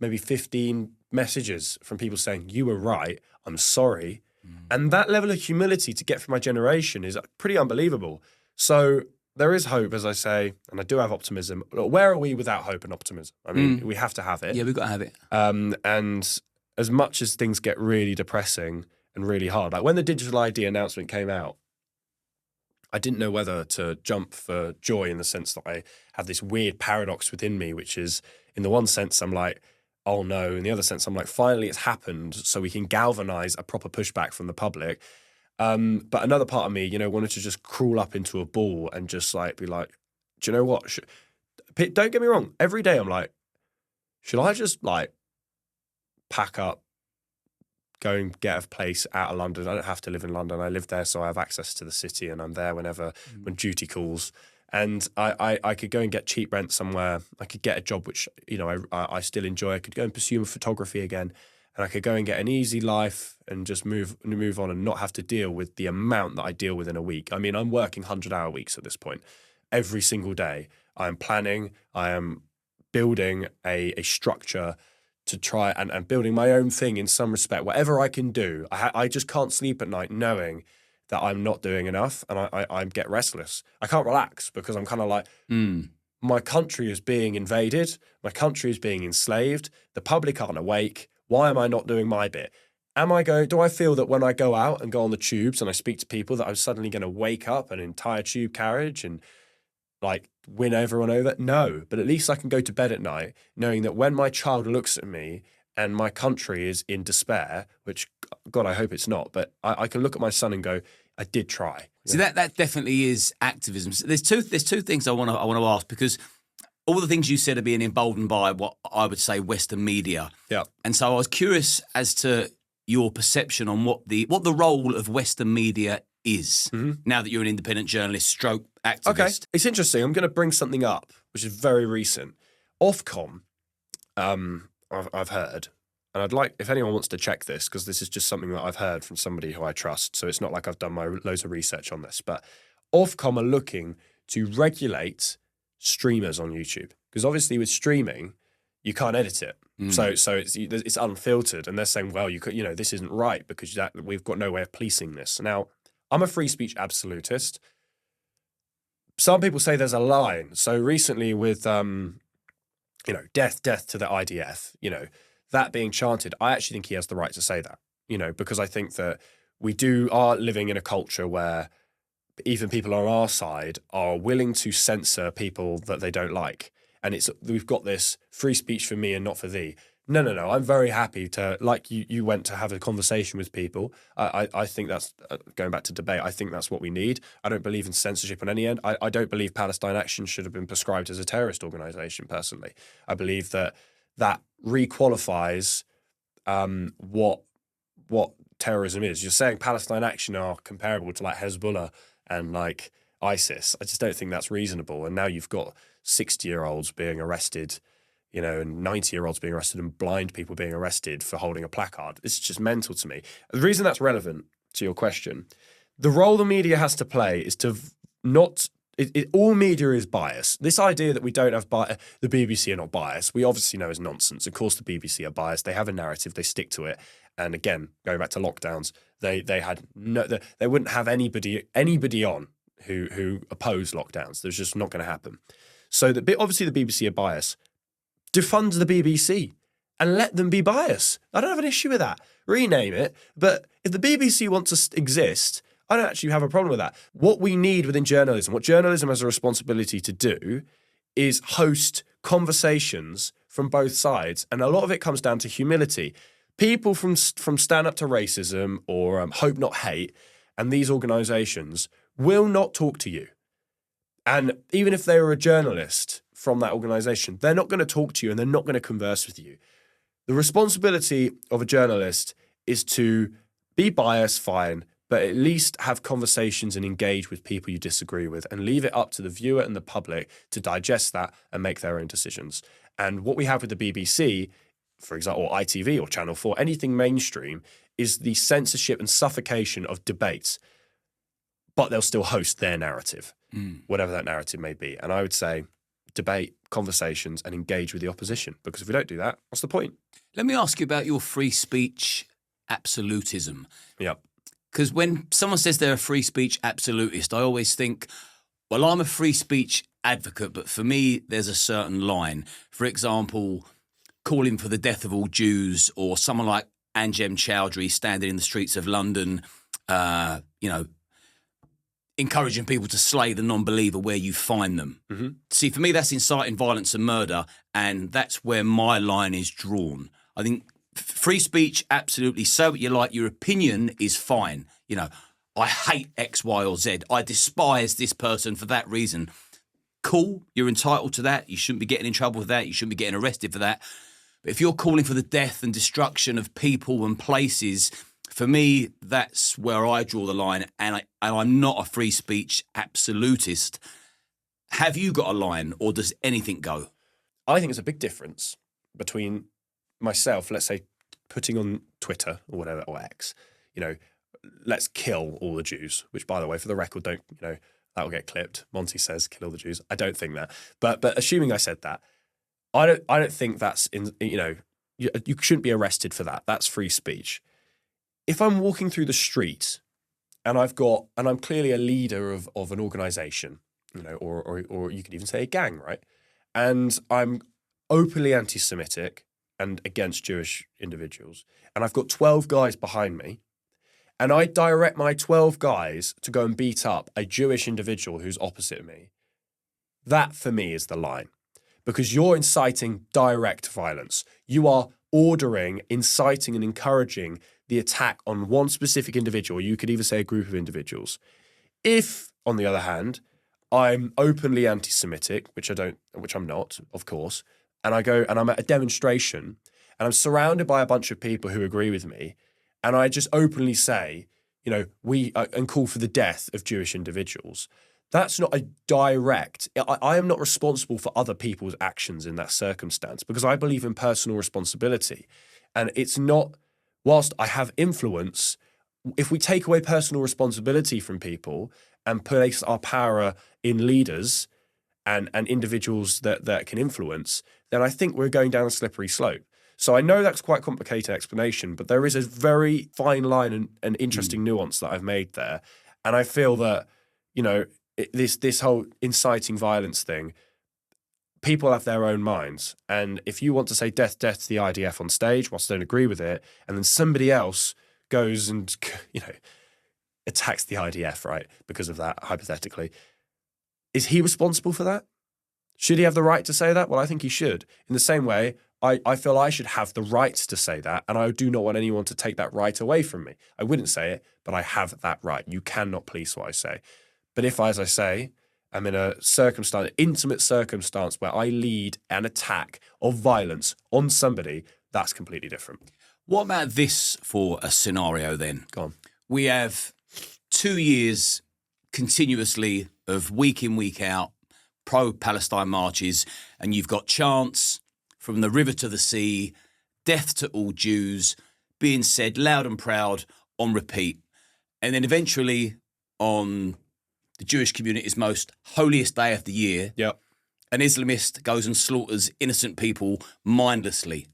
maybe 15 messages from people saying, you were right, I'm sorry. And that level of humility to get from my generation is pretty unbelievable. So there is hope, as I say, and I do have optimism. Where are we without hope and optimism? I mean, we have to have it. Yeah, we've got to have it. And as much as things get really depressing and really hard, like when the digital ID announcement came out, I didn't know whether to jump for joy in the sense that I have this weird paradox within me, which is, in the one sense, I'm like, oh no. In the other sense, I'm like, finally it's happened, so we can galvanize a proper pushback from the public. But another part of me, wanted to just crawl up into a ball and just like be like, do you know what? Don't get me wrong. Every day I'm like, should I just like pack up, go and get a place out of London? I don't have to live in London. I live there, so I have access to the city, and I'm there whenever when duty calls. And I could go and get cheap rent somewhere. I could get a job which I still enjoy. I could go and pursue photography again, and I could go and get an easy life and just move on and not have to deal with the amount that I deal with in a week. I mean, I'm working 100-hour weeks at this point. Every single day, I am planning. I am building a structure to try and building my own thing in some respect. Whatever I can do, I just can't sleep at night knowing that I'm not doing enough, and I get restless. I can't relax because I'm kind of like, my country is being invaded. My country is being enslaved. The public aren't awake. Why am I not doing my bit? Do I feel that when I go out and go on the tubes and I speak to people that I'm suddenly going to wake up an entire tube carriage and like win everyone over? No, but at least I can go to bed at night knowing that when my child looks at me and my country is in despair, which, God, I hope it's not, but I can look at my son and go, I did try. See, that definitely is activism. So there's two things I want to ask, because all the things you said are being emboldened by what I would say Western media. Yeah. And so I was curious as to your perception on what the role of Western media is now that you're an independent journalist stroke activist. Okay, it's interesting. I'm going to bring something up which is very recent. Ofcom, I've heard, and I'd like, if anyone wants to check this, because this is just something that I've heard from somebody who I trust, so it's not like I've done loads of research on this, but Ofcom are looking to regulate streamers on YouTube, because obviously with streaming, you can't edit it. So it's unfiltered, and they're saying, well, this isn't right because we've got no way of policing this. Now, I'm a free speech absolutist. Some people say there's a line. So recently with, death to the IDF, that being chanted, I actually think he has the right to say that, because I think that we are living in a culture where even people on our side are willing to censor people that they don't like. And we've got this free speech for me and not for thee. No. I'm very happy to, like you went to have a conversation with people. I think that's, going back to debate, I think that's what we need. I don't believe in censorship on any end. I don't believe Palestine Action should have been prescribed as a terrorist organisation, personally. I believe that requalifies what terrorism is. You're saying Palestine Action are comparable to like Hezbollah and like ISIS. I just don't think that's reasonable. And now you've got 60-year-olds being arrested, and 90-year-olds being arrested and blind people being arrested for holding a placard. It's just mental to me. The reason that's relevant to your question, the role the media has to play is to not... all media is biased. This idea that we don't have the BBC are not biased, we obviously know is nonsense. Of course the BBC are biased. They have a narrative. They stick to it. And again, going back to lockdowns, they wouldn't have anybody on who oppose lockdowns. There's just not going to happen. So obviously the BBC are biased. Defund the BBC and let them be biased. I don't have an issue with that. Rename it. But if the BBC wants to exist, I don't actually have a problem with that. What we need within journalism, what journalism has a responsibility to do, is host conversations from both sides. And a lot of it comes down to humility. People from Stand Up to Racism or Hope Not Hate and these organisations will not talk to you. And even if they were a journalist from that organisation, they're not going to talk to you and they're not going to converse with you. The responsibility of a journalist is to be biased, fine, but at least have conversations and engage with people you disagree with and leave it up to the viewer and the public to digest that and make their own decisions. And what we have with the BBC, for example, or ITV or Channel 4, anything mainstream, is the censorship and suffocation of debates. But they'll still host their narrative, whatever that narrative may be. And I would say debate, conversations, and engage with the opposition. Because if we don't do that, what's the point? Let me ask you about your free speech absolutism. Yep. Because when someone says they're a free speech absolutist, I always think, well, I'm a free speech advocate, but for me, there's a certain line. For example, calling for the death of all Jews, or someone like 𝐬𝐮𝐬𝐜𝐫𝐢 Chowdhury standing in the streets of London, encouraging people to slay the non-believer where you find them. Mm-hmm. See, for me, that's inciting violence and murder, and that's where my line is drawn. I think free speech, absolutely. Say what you like. Your opinion is fine. I hate X, Y, or Z. I despise this person for that reason. Cool, you're entitled to that. You shouldn't be getting in trouble for that. You shouldn't be getting arrested for that. But if you're calling for the death and destruction of people and places, for me, that's where I draw the line. And I'm not a free speech absolutist. Have you got a line, or does anything go? I think it's a big difference between myself, let's say, putting on Twitter or whatever, or X, let's kill all the Jews, which, by the way, for the record, that will get clipped. Monty says kill all the Jews. I don't think that. But assuming I said that, I don't think that's you shouldn't be arrested for that. That's free speech. If I'm walking through the street and I'm clearly a leader of an organization, or you could even say a gang, right? And I'm openly anti-Semitic and against Jewish individuals, and I've got 12 guys behind me, and I direct my 12 guys to go and beat up a Jewish individual who's opposite of me, that for me is the line. Because you're inciting direct violence. You are ordering, inciting, and encouraging the attack on one specific individual. You could even say a group of individuals. If, on the other hand, I'm openly anti-Semitic, which I'm not, of course, and I'm at a demonstration and I'm surrounded by a bunch of people who agree with me, and I just openly say, and call for the death of Jewish individuals, that's not a direct. I am not responsible for other people's actions in that circumstance, because I believe in personal responsibility. And it's not, whilst I have influence, if we take away personal responsibility from people and place our power in leaders and individuals that can influence, then I think we're going down a slippery slope. So I know that's quite a complicated explanation, but there is a very fine line and interesting nuance that I've made there. And I feel that, this whole inciting violence thing, people have their own minds. And if you want to say death to the IDF on stage, whilst I don't agree with it, and then somebody else goes and, attacks the IDF, right, because of that, hypothetically, is he responsible for that? Should he have the right to say that? Well, I think he should. In the same way, I feel I should have the right to say that, and I do not want anyone to take that right away from me. I wouldn't say it, but I have that right. You cannot police what I say. But if, as I say, I'm in a intimate circumstance where I lead an attack of violence on somebody, that's completely different. What about this for a scenario then? Go on. We have 2 years continuously of week in, week out, pro-Palestine marches, and you've got chants from the river to the sea, death to all Jews, being said loud and proud on repeat. And then eventually on the Jewish community's most holiest day of the year, an Islamist goes and slaughters innocent people mindlessly.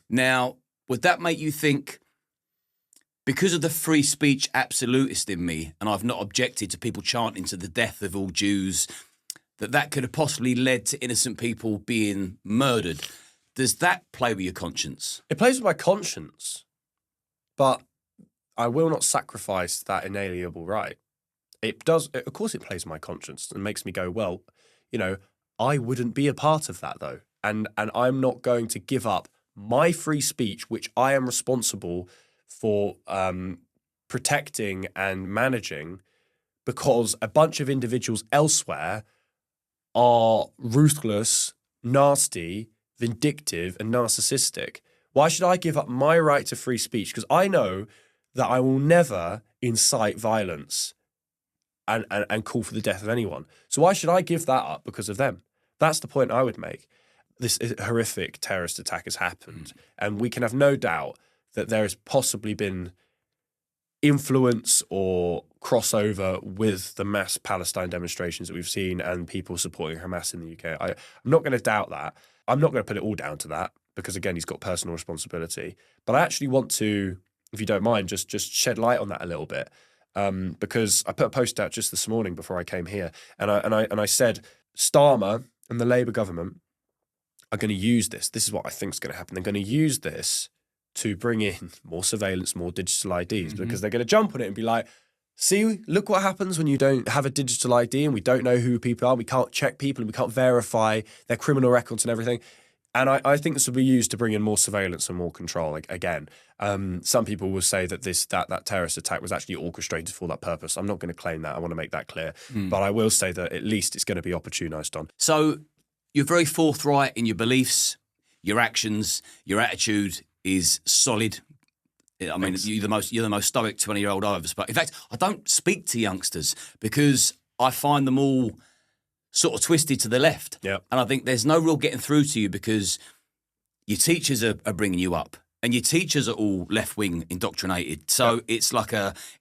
Now, would that make you think, because of the free speech absolutist in me, and I've not objected to people chanting to the death of all Jews, that could have possibly led to innocent people being murdered? Does that play with your conscience? It plays with my conscience, but I will not sacrifice that inalienable right. It does. Of course, it plays with my conscience and makes me go, well, I wouldn't be a part of that though. And I'm not going to give up my free speech, which I am responsible for protecting and managing, because a bunch of individuals elsewhere are ruthless, nasty, vindictive, and narcissistic. Why should I give up my right to free speech? Because I know that I will never incite violence and call for the death of anyone. So why should I give that up because of them? That's the point I would make. This horrific terrorist attack has happened, and we can have no doubt that there has possibly been influence or crossover with the mass Palestine demonstrations that we've seen and people supporting Hamas in the UK. I'm not going to doubt that. I'm not going to put it all down to that because, again, he's got personal responsibility. But I actually want to, if you don't mind, just shed light on that a little bit because I put a post out just this morning before I came here, and I said Starmer and the Labour government are going to use this. This is what I think is going to happen. They're going to use this to bring in more surveillance, more digital IDs, because they're going to jump on it and be like, see, look what happens when you don't have a digital ID and we don't know who people are. We can't check people and we can't verify their criminal records and everything. And I think this will be used to bring in more surveillance and more control. Again, some people will say that that terrorist attack was actually orchestrated for that purpose. I'm not going to claim that. I want to make that clear. But I will say that at least it's going to be opportunised on. So you're very forthright in your beliefs, your actions, your attitude is solid. I mean, you're the most stoic 20-year-old I've ever spoken. In fact, I don't speak to youngsters because I find them all sort of twisted to the left. Yeah. And I think there's no real getting through to you because your teachers are bringing you up and your teachers are all left-wing indoctrinated. So it's like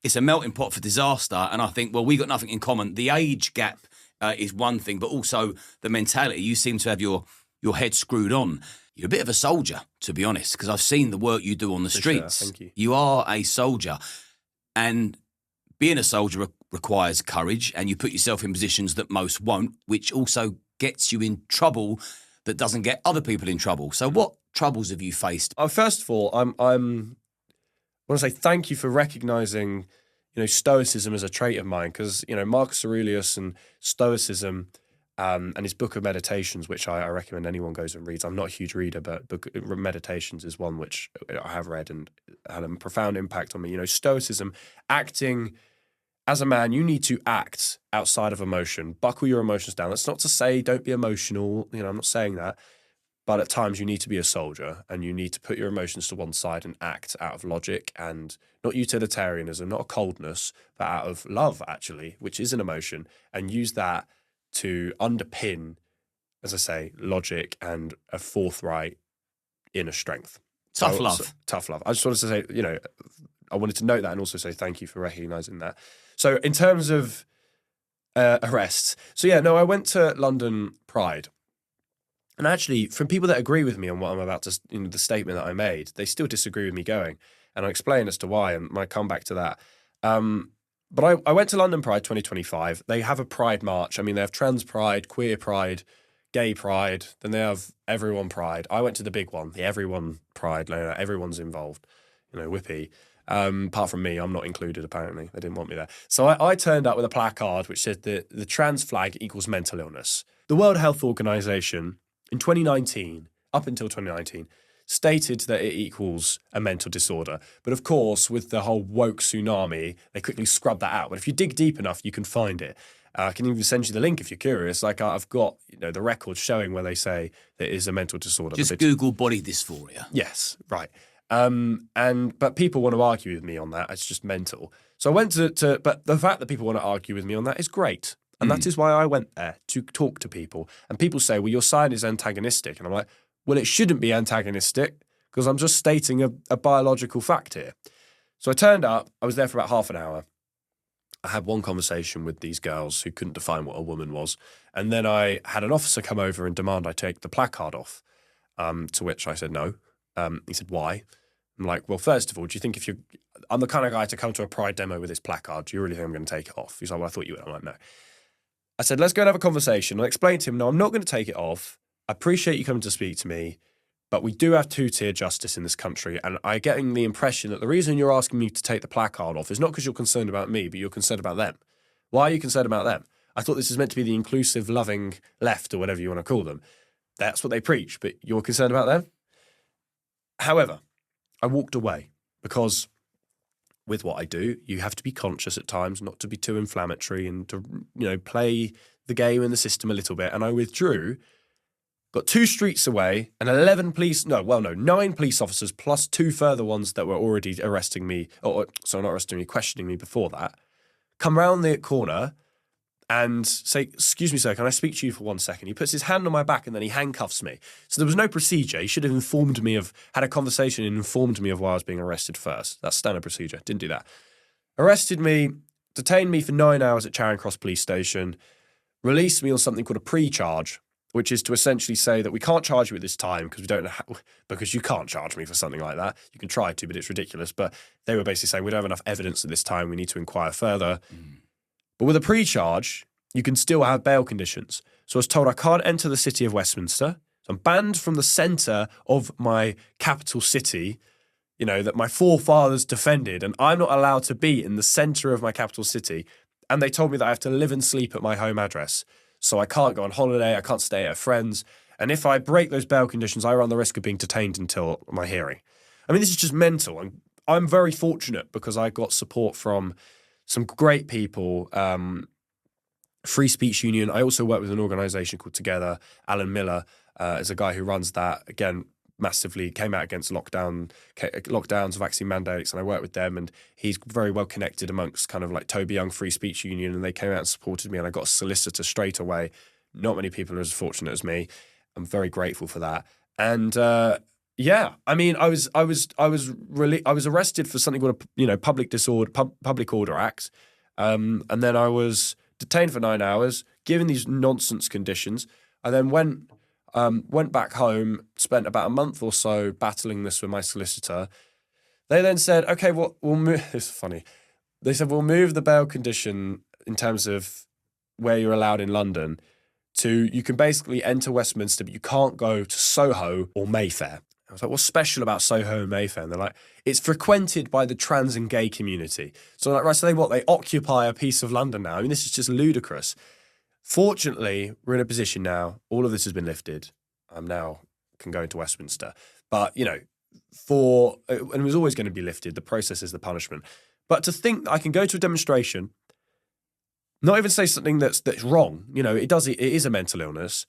it's a melting pot for disaster. And I think, well, we got nothing in common. The age gap is one thing, but also the mentality. You seem to have your head screwed on. You're a bit of a soldier, to be honest, because I've seen the work you do on the streets. Thank you. You are a soldier. And being a soldier requires courage, and you put yourself in positions that most won't, which also gets you in trouble that doesn't get other people in trouble. So what troubles have you faced? First of all, I want to say thank you for recognising, stoicism as a trait of mine, because, Marcus Aurelius and stoicism and his book of Meditations, which I recommend anyone goes and reads. I'm not a huge reader, but book Meditations is one which I have read and had a profound impact on me. Stoicism, acting as a man, you need to act outside of emotion. Buckle your emotions down. That's not to say don't be emotional. I'm not saying that. But at times you need to be a soldier and you need to put your emotions to one side and act out of logic and not utilitarianism, not a coldness, but out of love, actually, which is an emotion, and use that to underpin, as I say, logic and a forthright inner strength. Tough love. Tough love. I just wanted to say, I wanted to note that and also say thank you for recognising that. So in terms of arrests, I went to London Pride. And actually, from people that agree with me on what I'm about to, the statement that I made, they still disagree with me going. And I'll explain as to why and might come back to that. But I went to London Pride 2025. They have a Pride march. I mean, they have trans Pride, queer Pride, gay Pride. Then they have everyone Pride. I went to the big one, the everyone Pride. Everyone's involved, whippy. Apart from me, I'm not included, apparently. They didn't want me there. So I turned up with a placard which said that the trans flag equals mental illness. The World Health Organization in 2019, up until 2019, stated that it equals a mental disorder. But of course, with the whole woke tsunami, they quickly scrubbed that out. But if you dig deep enough, you can find it. I can even send you the link if you're curious. Like I've got, the record showing where they say that it is a mental disorder. Just Google body dysphoria. Yes, right. But people want to argue with me on that. It's just mental. So I went but the fact that people want to argue with me on that is great. And that is why I went there, to talk to people. And people say, well, your side is antagonistic. And I'm like, well, it shouldn't be antagonistic because I'm just stating a biological fact here. So I turned up. I was there for about half an hour. I had one conversation with these girls who couldn't define what a woman was. And then I had an officer come over and demand I take the placard off, to which I said no. He said, why? I'm like, well, first of all, do you think I'm the kind of guy to come to a Pride demo with this placard, do you really think I'm going to take it off? He's like, well, I thought you would. I'm like, no. I said, let's go and have a conversation. I explained to him, no, I'm not going to take it off. I appreciate you coming to speak to me, but we do have two-tier justice in this country. And I'm getting the impression that the reason you're asking me to take the placard off is not because you're concerned about me, but you're concerned about them. Why are you concerned about them? I thought this is meant to be the inclusive, loving left or whatever you want to call them. That's what they preach, but you're concerned about them? However, I walked away because with what I do, you have to be conscious at times not to be too inflammatory and to, play the game and the system a little bit. And I withdrew, got 2 streets away and 9 police officers plus 2 further ones that were already arresting me, questioning me before that, come round the corner and say, excuse me, sir, can I speak to you for 1 second? He puts his hand on my back and then he handcuffs me. So there was no procedure. He should have had a conversation and informed me of why I was being arrested first. That's standard procedure. Didn't do that. arrested me, detained me for 9 hours at Charing Cross Police Station, released me on something called a pre-charge, which is to essentially say that we can't charge you at this time because we don't know because you can't charge me for something like that. You can try to, but it's ridiculous. But they were basically saying we don't have enough evidence at this time. We need to inquire further. But with a pre-charge, you can still have bail conditions. So I was told I can't enter the city of Westminster. So I'm banned from the centre of my capital city, that my forefathers defended, and I'm not allowed to be in the centre of my capital city. And they told me that I have to live and sleep at my home address. So I can't go on holiday, I can't stay at a friend's. And if I break those bail conditions, I run the risk of being detained until my hearing. I mean, this is just mental. I'm very fortunate because I got support from some great people, Free Speech Union. I also work with an organisation called Together. Alan Miller is a guy who runs that, again, massively came out against lockdowns, vaccine mandates, and I work with them, and he's very well connected amongst kind of like Toby Young Free Speech Union, and they came out and supported me, and I got a solicitor straight away. Not many people are as fortunate as me. I'm very grateful for that. And I mean, I was arrested for something called public order acts, and then I was detained for 9 hours, given these nonsense conditions. I then went back home, spent about a month or so battling this with my solicitor. They then said, okay, we'll move. It's funny. They said, we'll move the bail condition in terms of where you're allowed in London to, you can basically enter Westminster, but you can't go to Soho or Mayfair. I was like, what's special about Soho and Mayfair? And they're like, it's frequented by the trans and gay community. So I'm like, right, so they occupy a piece of London now. I mean, this is just ludicrous. Fortunately, we're in a position now, all of this has been lifted. I'm now can go into Westminster. But, and it was always going to be lifted. The process is the punishment. But to think that I can go to a demonstration, not even say something that's wrong, it is a mental illness,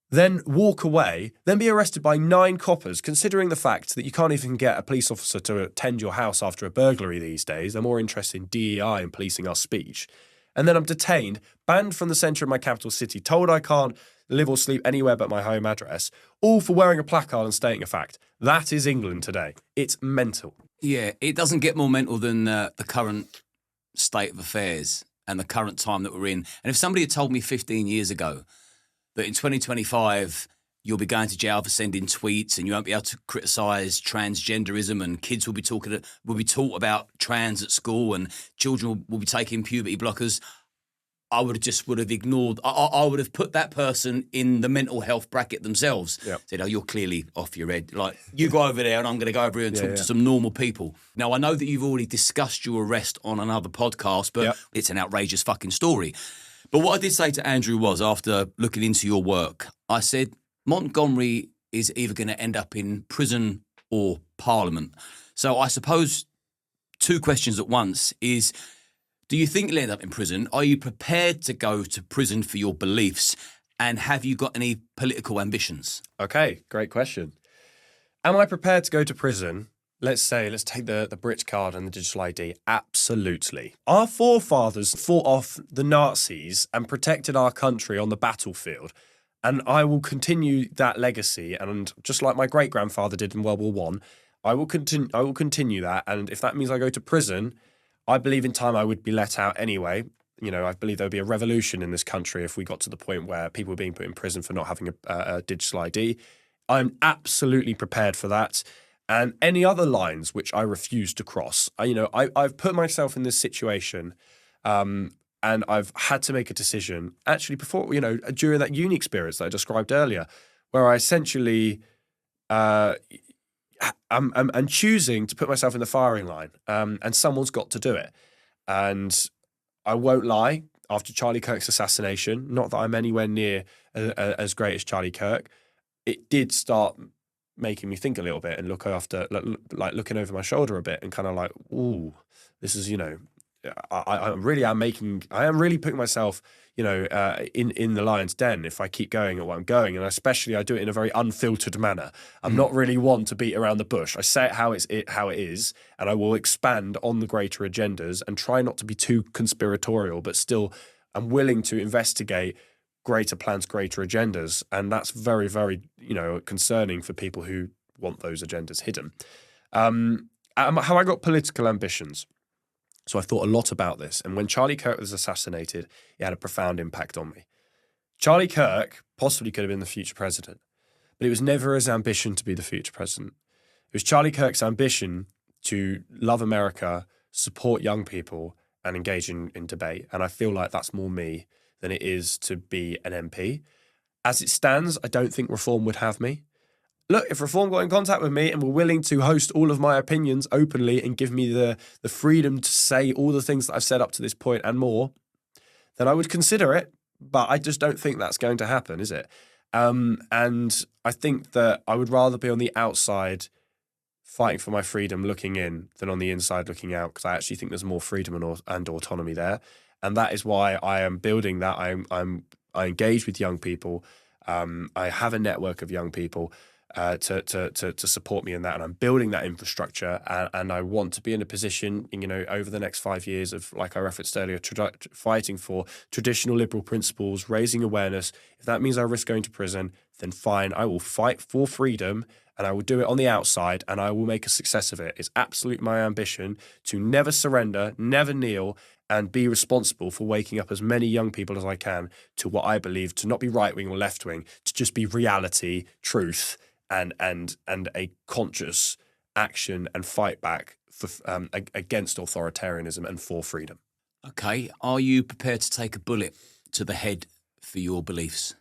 then walk away, then be arrested by 9 coppers, considering the fact that you can't even get a police officer to attend your house after a burglary these days. They're more interested in DEI and policing our speech. And then I'm detained, banned from the centre of my capital city, told I can't live or sleep anywhere but my home address, all for wearing a placard and stating a fact. That is England today. It's mental. Yeah, it doesn't get more mental than the current state of affairs and the current time that we're in. And if somebody had told me 15 years ago that in 2025 you'll be going to jail for sending tweets and you won't be able to criticise transgenderism and kids will be taught about trans at school and children will be taking puberty blockers, I would have ignored. I would have put that person in the mental health bracket themselves. Yep. Said, "Oh, you're clearly off your head. Like, you go over there, and I'm going to go over here and talk to some normal people." Now, I know that you've already discussed your arrest on another podcast, but it's an outrageous fucking story. But what I did say to Andrew was, after looking into your work, I said Montgomery is either going to end up in prison or Parliament. So I suppose 2 questions at once is, do you think you'll end up in prison? Are you prepared to go to prison for your beliefs? And have you got any political ambitions? Okay, great question. Am I prepared to go to prison? Let's take the Brit card and the digital ID. Absolutely. Our forefathers fought off the Nazis and protected our country on the battlefield. And I will continue that legacy. And just like my great-grandfather did in World War I will continue that. And if that means I go to prison, I believe in time I would be let out anyway. I believe there would be a revolution in this country if we got to the point where people were being put in prison for not having a digital ID. I'm absolutely prepared for that. And any other lines which I refuse to cross. I've put myself in this situation and I've had to make a decision actually before, during that uni experience that I described earlier, where I essentially I'm choosing to put myself in the firing line, and someone's got to do it. And I won't lie, after Charlie Kirk's assassination, not that I'm anywhere near as great as Charlie Kirk, it did start making me think a little bit and looking over my shoulder a bit and kind of like, ooh, this is, I am really putting myself, in the lion's den if I keep going at what I'm going. And especially I do it in a very unfiltered manner. I'm not really one to beat around the bush. I say it how it is, and I will expand on the greater agendas and try not to be too conspiratorial, but still I'm willing to investigate greater plans, greater agendas. And that's very, very, concerning for people who want those agendas hidden. How I got political ambitions. So I thought a lot about this. And when Charlie Kirk was assassinated, it had a profound impact on me. Charlie Kirk possibly could have been the future president, but it was never his ambition to be the future president. It was Charlie Kirk's ambition to love America, support young people, and engage in debate. And I feel like that's more me than it is to be an MP. As it stands, I don't think Reform would have me. Look, if Reform got in contact with me and were willing to host all of my opinions openly and give me the freedom to say all the things that I've said up to this point and more, then I would consider it. But I just don't think that's going to happen, is it? And I think that I would rather be on the outside fighting for my freedom looking in than on the inside looking out, because I actually think there's more freedom and autonomy there. And that is why I am building that. I engage with young people. I have a network of young people to support me in that, and I'm building that infrastructure, and I want to be in a position, over the next 5 years of, like I referenced earlier, fighting for traditional liberal principles, raising awareness. If that means I risk going to prison, then fine, I will fight for freedom, and I will do it on the outside, and I will make a success of it. It's absolutely my ambition to never surrender, never kneel, and be responsible for waking up as many young people as I can to what I believe to not be right-wing or left-wing, to just be reality, truth, and a conscious action and fight back for against authoritarianism and for freedom. Okay, are you prepared to take a bullet to the head for your beliefs?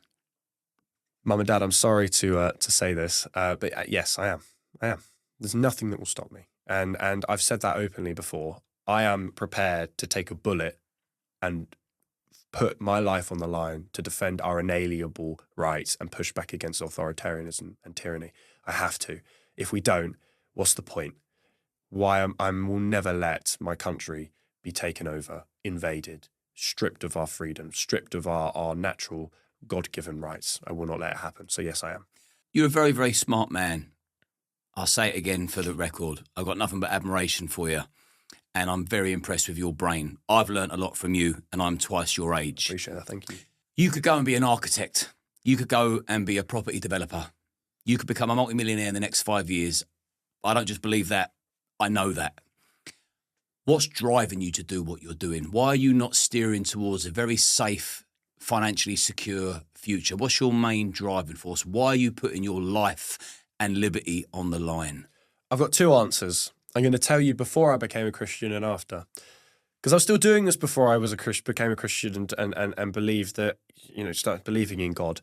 Mum and Dad, I'm sorry to say this, but yes, I am. There's nothing that will stop me, and I've said that openly before. I am prepared to take a bullet and put my life on the line to defend our inalienable rights and push back against authoritarianism and tyranny. I have to. If we don't, what's the point? Why I will never let my country be taken over, invaded, stripped of our freedom, stripped of our natural God-given rights. I will not let it happen. So yes, I am. You're a very, very smart man. I'll say it again for the record. I've got nothing but admiration for you. And I'm very impressed with your brain. I've learnt a lot from you, and I'm twice your age. Appreciate that, thank you. You could go and be an architect. You could go and be a property developer. You could become a multimillionaire in the next 5 years. I don't just believe that, I know that. What's driving you to do what you're doing? Why are you not steering towards a very safe, financially secure future? What's your main driving force? Why are you putting your life and liberty on the line? I've got two answers. I'm going to tell you before I became a Christian and after. Because I was still doing this before I was became a Christian and believed that, started believing in God.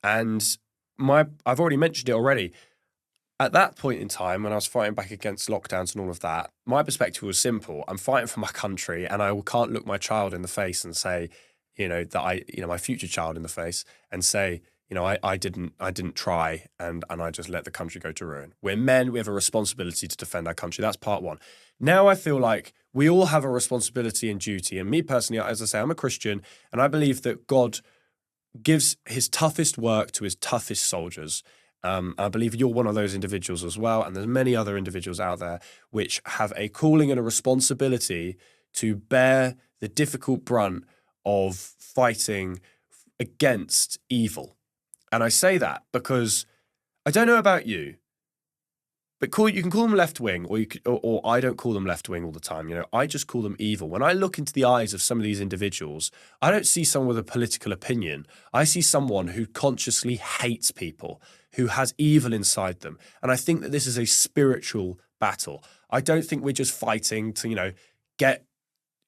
And I've already mentioned it already. At that point in time, when I was fighting back against lockdowns and all of that, my perspective was simple. I'm fighting for my country, and I can't look my child in the face and say, my future child in the face and say, I didn't try and I just let the country go to ruin. We're men, we have a responsibility to defend our country. That's part one. Now I feel like we all have a responsibility and duty. And me personally, as I say, I'm a Christian, and I believe that God gives his toughest work to his toughest soldiers. I believe you're one of those individuals as well. And there's many other individuals out there which have a calling and a responsibility to bear the difficult brunt of fighting against evil. And I say that because I don't know about you, but you can call them left-wing, or I don't call them left-wing all the time. I just call them evil. When I look into the eyes of some of these individuals, I don't see someone with a political opinion. I see someone who consciously hates people, who has evil inside them. And I think that this is a spiritual battle. I don't think we're just fighting to, get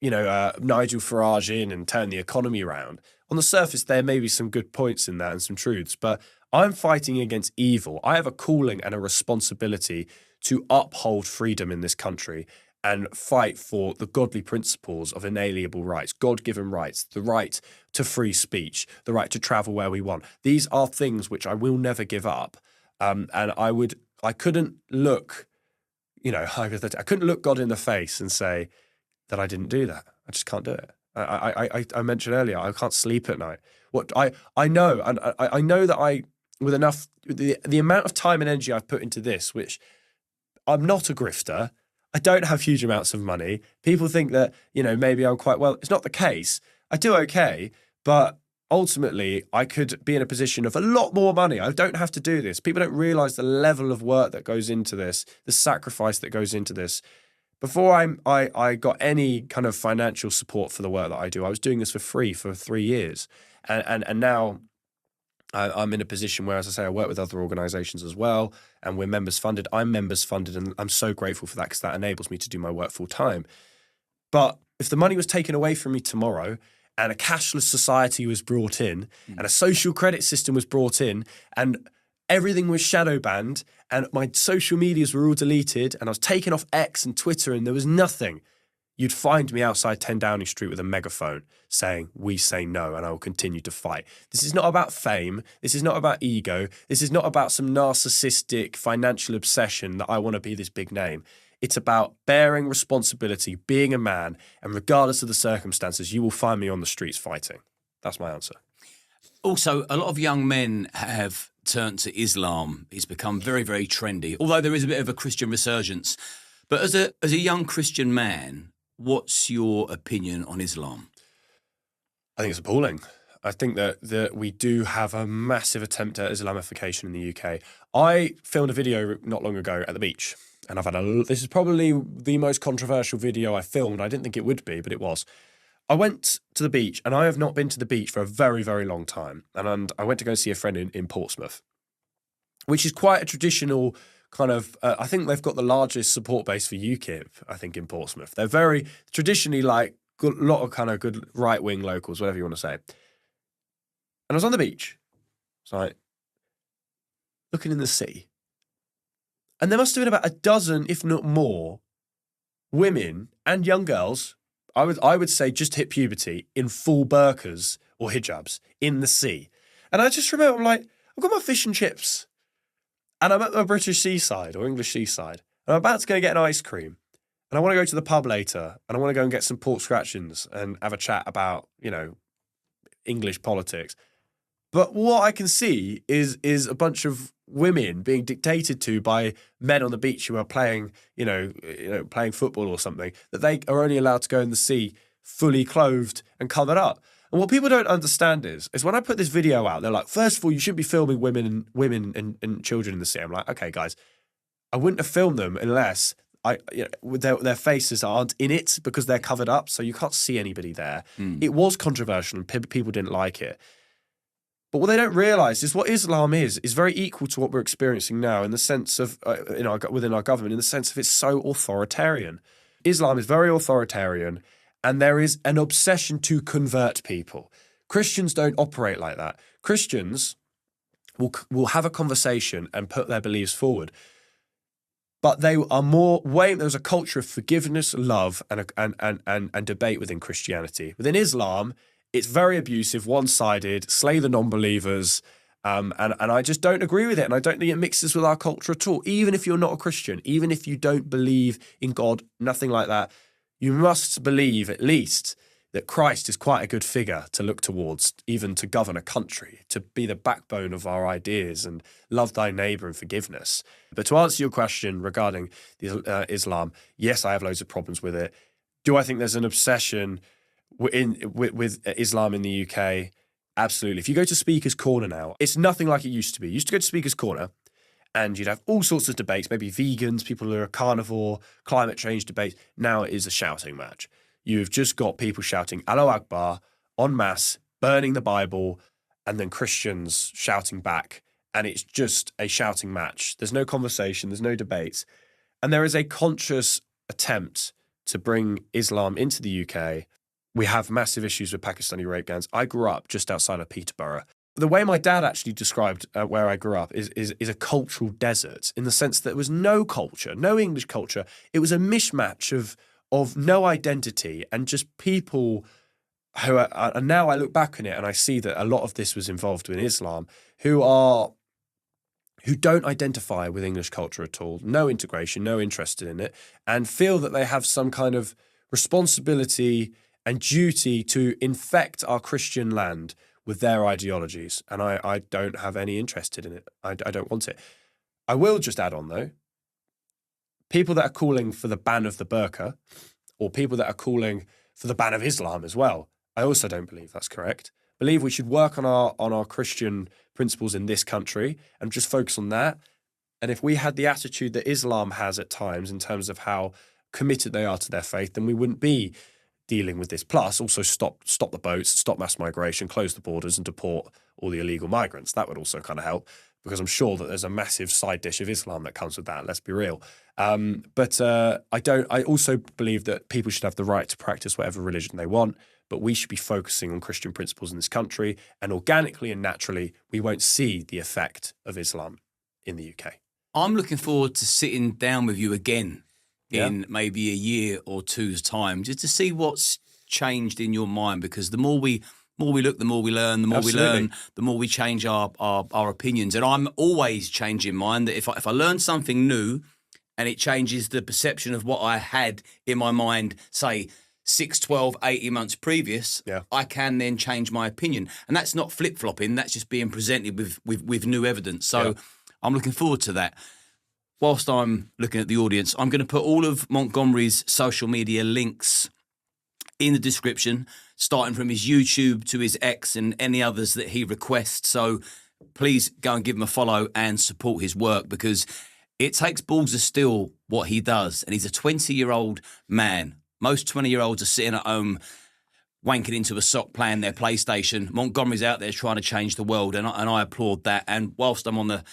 Nigel Farage in and turn the economy around. On the surface, there may be some good points in that and some truths, but I'm fighting against evil. I have a calling and a responsibility to uphold freedom in this country and fight for the godly principles of inalienable rights, God-given rights, the right to free speech, the right to travel where we want. These are things which I will never give up. And I couldn't look, I couldn't look God in the face and say that I didn't do that. I just can't do it. I mentioned earlier, I can't sleep at night. I know, and I know that with enough, the amount of time and energy I've put into this, which I'm not a grifter, I don't have huge amounts of money. People think that, maybe I'm quite well. It's not the case. I do okay, but ultimately I could be in a position of a lot more money. I don't have to do this. People don't realize the level of work that goes into this, the sacrifice that goes into this. Before I got any kind of financial support for the work that I do, I was doing this for free for 3 years. And now I'm in a position where, as I say, I work with other organizations as well, and we're members funded. I'm members funded, and I'm so grateful for that because that enables me to do my work full time. But if the money was taken away from me tomorrow and a cashless society was brought in and a social credit system was brought in and everything was shadow banned and my social medias were all deleted and I was taken off X and Twitter and there was nothing, you'd find me outside 10 Downing Street with a megaphone saying, we say no, and I will continue to fight. This is not about fame. This is not about ego. This is not about some narcissistic financial obsession that I want to be this big name. It's about bearing responsibility, being a man, and regardless of the circumstances, you will find me on the streets fighting. That's my answer. Also, a lot of young men have turned to Islam. It's become very, very trendy, although there is a bit of a Christian resurgence. But as a young Christian man, what's your opinion on Islam? I think it's appalling. I think that we do have a massive attempt at Islamification in the UK. I filmed a video not long ago at the beach, and this is probably the most controversial video I filmed. I didn't think it would be, but it was. I went to the beach, and I have not been to the beach for a very, very long time. And I went to go see a friend in Portsmouth, which is quite a traditional kind of, I think they've got the largest support base for UKIP, I think, in Portsmouth. They're very traditionally like a lot of kind of good right-wing locals, whatever you want to say. And I was on the beach. It's like looking in the sea. And there must have been about a dozen, if not more, women and young girls, I would say just hit puberty, in full burqas or hijabs in the sea. And I just remember, I'm like, I've got my fish and chips. And I'm at the British seaside or English seaside. And I'm about to go get an ice cream. And I want to go to the pub later. And I want to go and get some pork scratchings and have a chat about, English politics. But what I can see is a bunch of women being dictated to by men on the beach who are playing, playing football or something, that they are only allowed to go in the sea fully clothed and covered up. And what people don't understand is when I put this video out, they're like, first of all, you shouldn't be filming women and children in the sea. I'm like, okay, guys, I wouldn't have filmed them unless their faces aren't in it because they're covered up, so you can't see anybody there. It was controversial and people didn't like it. But what they don't realise is what Islam is very equal to what we're experiencing now in the sense of, within our government, in the sense of it's so authoritarian. Islam is very authoritarian, and there is an obsession to convert people. Christians don't operate like that. Christians will have a conversation and put their beliefs forward. But they are there's a culture of forgiveness, love, and debate within Christianity. Within Islam, it's very abusive, one-sided, slay the non-believers, and I just don't agree with it, and I don't think it mixes with our culture at all. Even if you're not a Christian, even if you don't believe in God, nothing like that, you must believe at least that Christ is quite a good figure to look towards, even to govern a country, to be the backbone of our ideas and love thy neighbour and forgiveness. But to answer your question regarding Islam, yes, I have loads of problems with it. Do I think there's an obsession with Islam in the UK? Absolutely. If you go to Speaker's Corner now, it's nothing like it used to be. You used to go to Speaker's Corner and you'd have all sorts of debates, maybe vegans, people who are carnivore, climate change debates. Now it is a shouting match. You've just got people shouting Allahu Akbar en masse, burning the Bible, and then Christians shouting back. And it's just a shouting match. There's no conversation, there's no debates. And there is a conscious attempt to bring Islam into the UK. We have massive issues with Pakistani rape gangs. I grew up just outside of Peterborough. The way my dad actually described where I grew up is a cultural desert, in the sense that there was no culture, no English culture. It was a mishmash of no identity and just people who are, and now I look back on it and I see that a lot of this was involved in Islam, who don't identify with English culture at all, no integration, no interest in it, and feel that they have some kind of responsibility and duty to infect our Christian land with their ideologies. And I don't have any interest in it. I don't want it. I will just add on, though, people that are calling for the ban of the burqa, or people that are calling for the ban of Islam as well, I also don't believe that's correct. I believe we should work on our Christian principles in this country and just focus on that. And if we had the attitude that Islam has at times in terms of how committed they are to their faith, then we wouldn't be dealing with this. Plus, also stop the boats, stop mass migration, close the borders, and deport all the illegal migrants. That would also kind of help, because I'm sure that there's a massive side dish of Islam that comes with that. Let's be real. But I also believe that people should have the right to practice whatever religion they want, but we should be focusing on Christian principles in this country, and organically and naturally, we won't see the effect of Islam in the UK. I'm looking forward to sitting down with you again in maybe a year or two's time, just to see what's changed in your mind, because the more we look, the more we learn, the more Absolutely. we learn, the more we change our opinions. And I'm always changing mine, that if I learn something new and it changes the perception of what I had in my mind, say 6, 12, 18 months previous, I can then change my opinion. And that's not flip-flopping, that's just being presented with new evidence. So I'm looking forward to that. Whilst I'm looking at the audience, I'm going to put all of Montgomery's social media links in the description, starting from his YouTube to his X and any others that he requests. So please go and give him a follow and support his work, because it takes balls of steel what he does. And he's a 20-year-old man. Most 20-year-olds are sitting at home wanking into a sock playing their PlayStation. Montgomery's out there trying to change the world, and I applaud that. And whilst I'm on the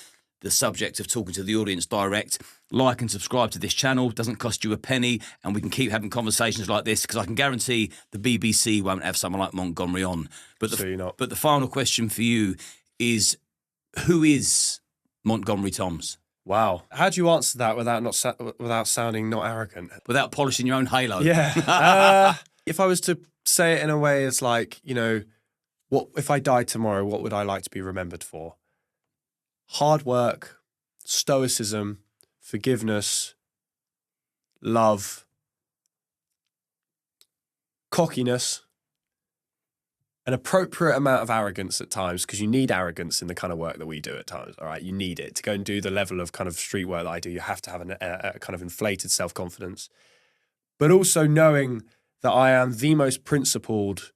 subject of talking to the audience direct, like and subscribe to this channel. It doesn't cost you a penny, and we can keep having conversations like this, because I can guarantee the BBC won't have someone like Montgomery on. But the final question for you is, who is Montgomery Toms? Wow. How do you answer that without sounding not arrogant? Without polishing your own halo? Yeah. If I was to say it in a way, it's like, what if I died tomorrow, what would I like to be remembered for? Hard work, stoicism, forgiveness, love, cockiness, an appropriate amount of arrogance at times, because you need arrogance in the kind of work that we do at times, all right? You need it. To go and do the level of kind of street work that I do, you have to have a kind of inflated self-confidence. But also knowing that I am the most principled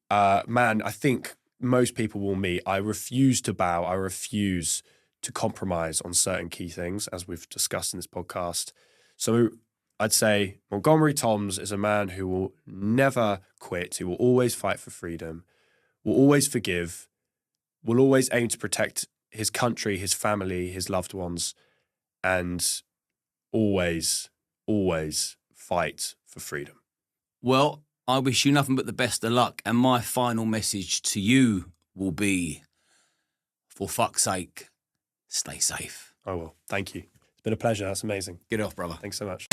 man I think most people will meet. I refuse to bow. I refuse to compromise on certain key things, as we've discussed in this podcast. So I'd say Montgomery Toms is a man who will never quit, who will always fight for freedom, will always forgive, will always aim to protect his country, his family, his loved ones, and always, always fight for freedom. Well, I wish you nothing but the best of luck. And my final message to you will be, for fuck's sake, stay safe. I will. Thank you. It's been a pleasure. That's amazing. Get off, brother. Thanks so much.